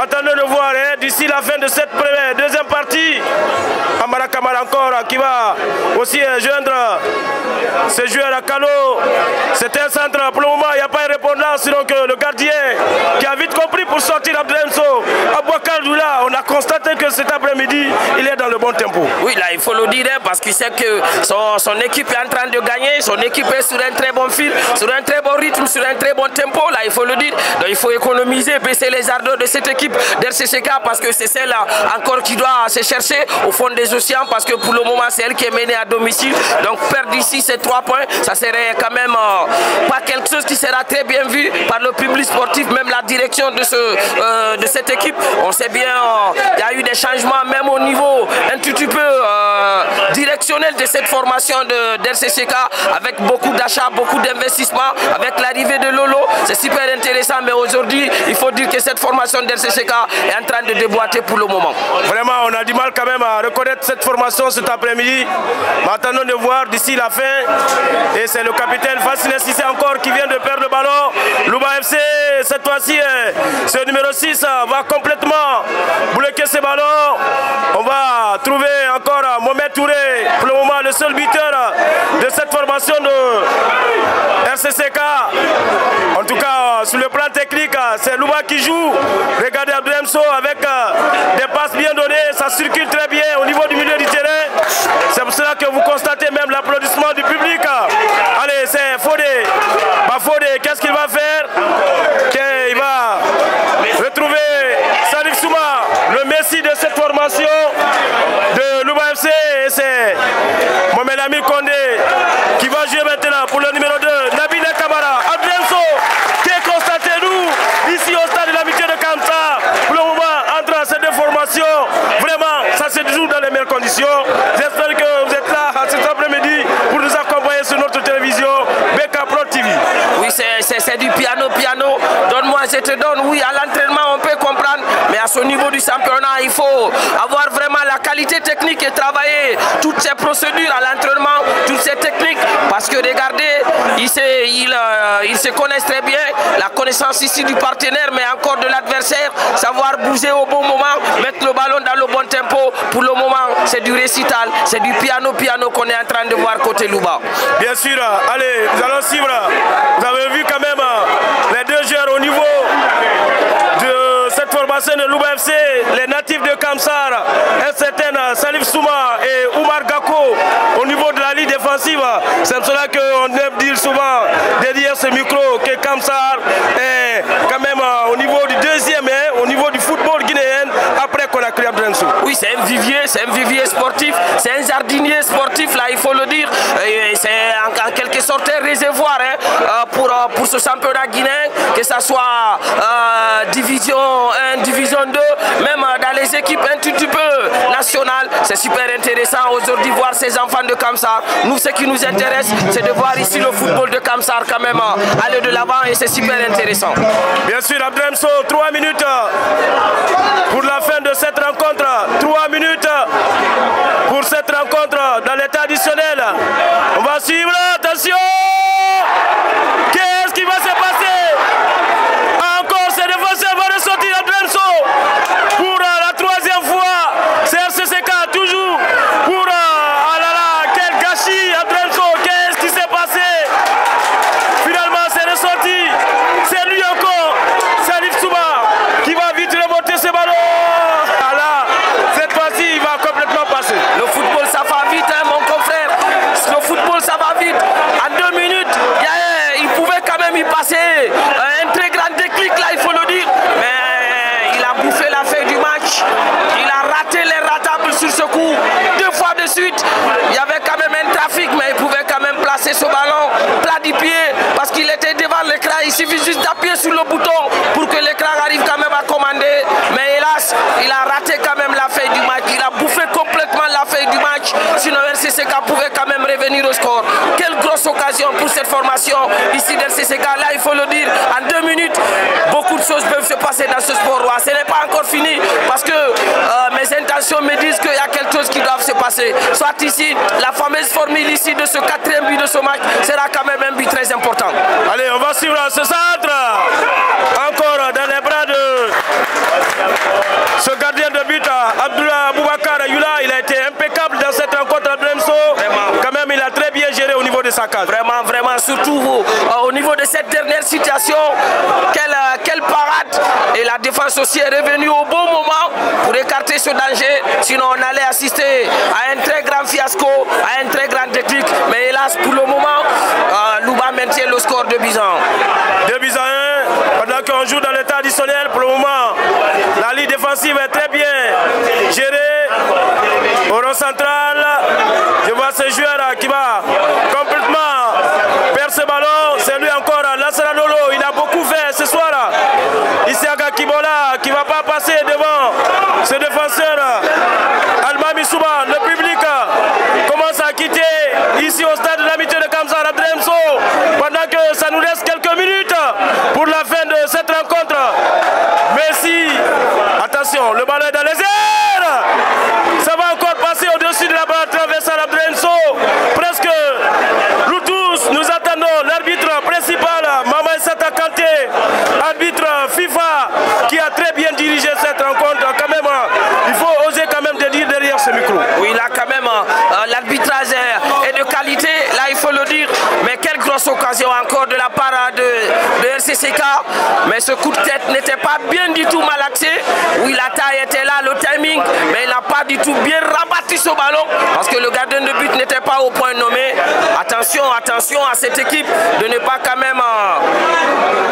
Attendons de voir d'ici la fin de cette deuxième partie. Amara Kamara encore qui va aussi joindre ce joueur à Kalo. C'est un centre pour le moment, il n'y a pas de répondance, donc le gardien qui a vite compris pour sortir Abdremso. Abouakar Doula, on a constaté que cet après-midi, il est dans le bon tempo. Oui, là il faut le dire parce qu'il sait que son équipe est en train de gagner, son équipe est sur un très bon fil, sur un très bon rythme, sur un très bon tempo, là il faut le dire. Donc il faut économiser, baisser les ardeurs de cette équipe d'RCCK parce que c'est celle-là encore qui doit se chercher au fond des océans, parce que pour le moment c'est elle qui est menée à domicile. Donc perdre ici ces 3 points, ça serait quand même pas quelque chose qui sera très bien vu par le public sportif, même la direction de cette équipe. On sait bien, il y a eu des changements même au niveau un petit peu directionnel de cette formation d'RCCK, avec beaucoup d'achats, beaucoup d'investissements, avec l'arrivée de Lolo. C'est super intéressant, mais aujourd'hui, il faut dire que cette formation d'RCCK est en train de déboîter pour le moment. Vraiment, on a du mal quand même à reconnaître cette formation cet après-midi. Attendons de voir d'ici la fin. Et c'est le capitaine Fassines Sissé encore qui vient de perdre le ballon. Louba FC, cette fois-ci, ce numéro 6 va complètement bloquer ce ballon. On va trouver encore Mohamed Touré, pour le moment le seul buteur de cette formation de RCCK. En tout cas, sur le plan technique, c'est Louba qui joue. Regardez Abdemso avec des passes bien données, ça circule très bien au niveau du milieu du terrain. C'est pour cela que vous constatez même l'applaudissement du public. Allez, c'est Fodé. Fodé, qu'est-ce qu'il va faire? Il va retrouver Salif Souma, le messie de cette formation de Louba FC. Et c'est Mohamed Amir Kondé qui va jouer maintenant pour le numéro 2, Nabil Kamara. Abdemso qui est constaté, nous, ici au stade de l'amitié de Kamsa. Pour le moment, entre ces deux formations, vraiment, ça se joue dans les meilleures conditions. J'espère que vous êtes là cet après-midi pour nous accompagner sur notre télévision BK Pro TV. Oui, c'est du piano. Donne-moi, je te donne. Oui, à l'entraînement, on peut comprendre. Mais à ce niveau du championnat, il faut avoir vraiment la qualité technique et travailler toutes ces procédures à l'entraînement, toutes ces techniques. Parce que regardez, ils se connaissent très bien. La connaissance ici du partenaire, mais encore de l'adversaire. Savoir bouger au bon moment, mettre le ballon dans le bon tempo. Pour le moment, c'est du récital, c'est du piano qu'on est en train de voir côté Louba. Bien sûr, allez, nous allons suivre. Vous avez vu quand même les deux joueurs au niveau de cette formation de Louba FC, les natifs de Kamsar, un certain Salif Souma et C'est pour cela qu'on aime dire souvent derrière ce micro que Kamsar est quand même au niveau du deuxième, au niveau du football guinéen, après Conakry Abdremso. Oui, c'est un vivier sportif, c'est un jardinier sportif, là il faut le dire. C'est en quelque sorte un réservoir pour ce championnat guinéen, que ce soit division 1, division 2, même dans les équipes un tout petit peu nationales. C'est super intéressant aujourd'hui voir ces enfants de Kamsar. Nous, ce qui nous intéresse, c'est de voir ici le football de Kamsar quand même aller de l'avant, et c'est super intéressant. Bien sûr, Abdremso, 3 minutes pour la fin de cette rencontre. 3 minutes pour cette rencontre dans l'état additionnel. On va suivre, attention! Qu'est-ce qui va se passer? Encore, ce défenseur va ressortir Abdremso pour la 3e fois. C'est RCCK toujours pour... ah là là, quel gâchis Abdremso, qu'est-ce qui s'est passé? Finalement, c'est ressorti. C'est lui encore, Salif Souba, qui va vite remonter ce ballon. Ah là, cette fois-ci, il va complètement passer. Le football, ça va vite, hein, mon confrère. Le football, ça va vite. En 2 minutes, il pouvait quand même y passer. Un très grand déclic, là, il faut le dire. Mais il a bouffé la feuille du match. Il a raté les ratables sur ce coup. 2 fois de suite. Il y avait quand même un trafic, mais il pouvait quand même placer ce ballon plat du pied, parce qu'il était devant l'écran. Il suffit juste d'appuyer sur le bouton pour que l'écran arrive quand même à commander. Mais hélas, il a raté quand même la feuille du match. Il a bouffé complètement la feuille du match. Sinon, RCCK pouvait quand même revenir au score. Quelle grosse occasion pour cette formation ici d'RCCK. Là, il faut le dire, en 2 minutes, beaucoup de choses peuvent se passer dans ce sport. Ce n'est pas encore fini, parce que mes intentions me disent qu'il y a quelque chose qui doit se passer. Soit ici, la fameuse formule ici de ce 4e but de ce match sera quand même un but très important. Allez, on va suivre ce centre. Encore dans les bras de ce gardien de but, Abdullah Aboubakar Yula. Il a été impeccable dans cette rencontre à Abdremso. Quand même, il a très bien géré au niveau de sa case. Vraiment, surtout au niveau de cette dernière situation, quelle parade. Et la défense aussi est revenue au bon moment pour écarter ce danger. Sinon, on allait assister à un très grand fiasco, à un très grand déclic. Mais hélas, pour le moment, Louba maintient le score de 2 buts à 1. 2 buts à 1, pendant qu'on joue dans l'état additionnel. Pour le moment, la ligne défensive est très bien gérée. Au rond central, je vois ce joueur qui va complètement perdre ce ballon. C'est lui encore, Lassana Lolo. Il a beaucoup fait ce soir. Ici à Kibola, qui ne va pas passer devant ce défenseur Almami Souba. Le public commence à quitter ici au stade de l'amitié de Kamsar Abdremso, pendant que ça nous laisse quelques minutes pour la fin de cette rencontre. Merci. Attention, le ballon est dans les airs. Ça va encore passer au-dessus de la barre transversale Abdremso. Presque nous tous, nous attendons l'arbitre principal, Mama Sata Kanté, arbitre FIFA, qui a très bien dirigé cette rencontre. Quand même, il faut oser quand même de dire derrière ce micro. Oui, là quand même, l'arbitrage est de qualité, là il faut le dire. Mais quelle grosse occasion encore de la part de RCCK. Mais ce coup de tête n'était pas bien du tout mal axé. Oui, la taille était là, le timing, mais il n'a pas du tout bien rabattu ce ballon, parce que le gardien de but n'était pas au point nommé. Attention à cette équipe de ne pas quand même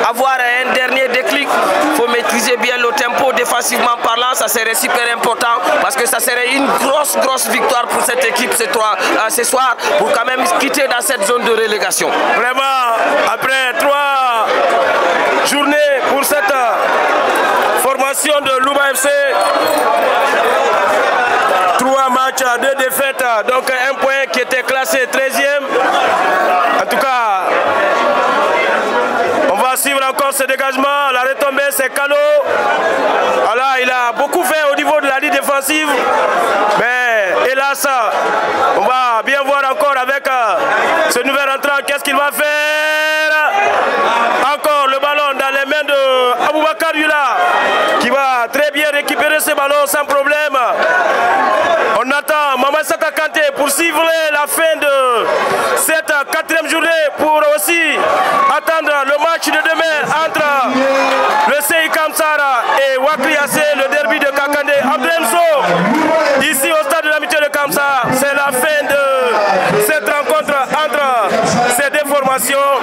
avoir un dernier déclic. Il faut maîtriser bien le tempo défensivement parlant, ça serait super important, parce que ça serait une grosse victoire pour cette équipe ce soir, pour quand même quitter dans cette zone de relégation. Vraiment, après 3 journées pour cette formation de Louba FC, 3 matchs, 2 défaites, donc un point qui était classé 13e. En tout cas, on va suivre encore ce dégagement. La retombée, c'est Kalo. Alors, il a beaucoup fait au niveau de la ligne défensive, mais hélas, on va bien voir encore avec ce nouvel entrant, qu'est-ce qu'il va faire. Encore le ballon dans les mains de Aboubakar Yula, qui va très bien récupérer ce ballon sans problème. On attend Mama Sata Kanté pour suivre la fin de cette 4e journée, pour aussi attendre le match de demain entre le CI Kamsar et Wakri Yassé, le derby de Kakandé Abdremso. Ici au stade de l'amitié de Kamsar, c'est la fin de cette rencontre entre félicitations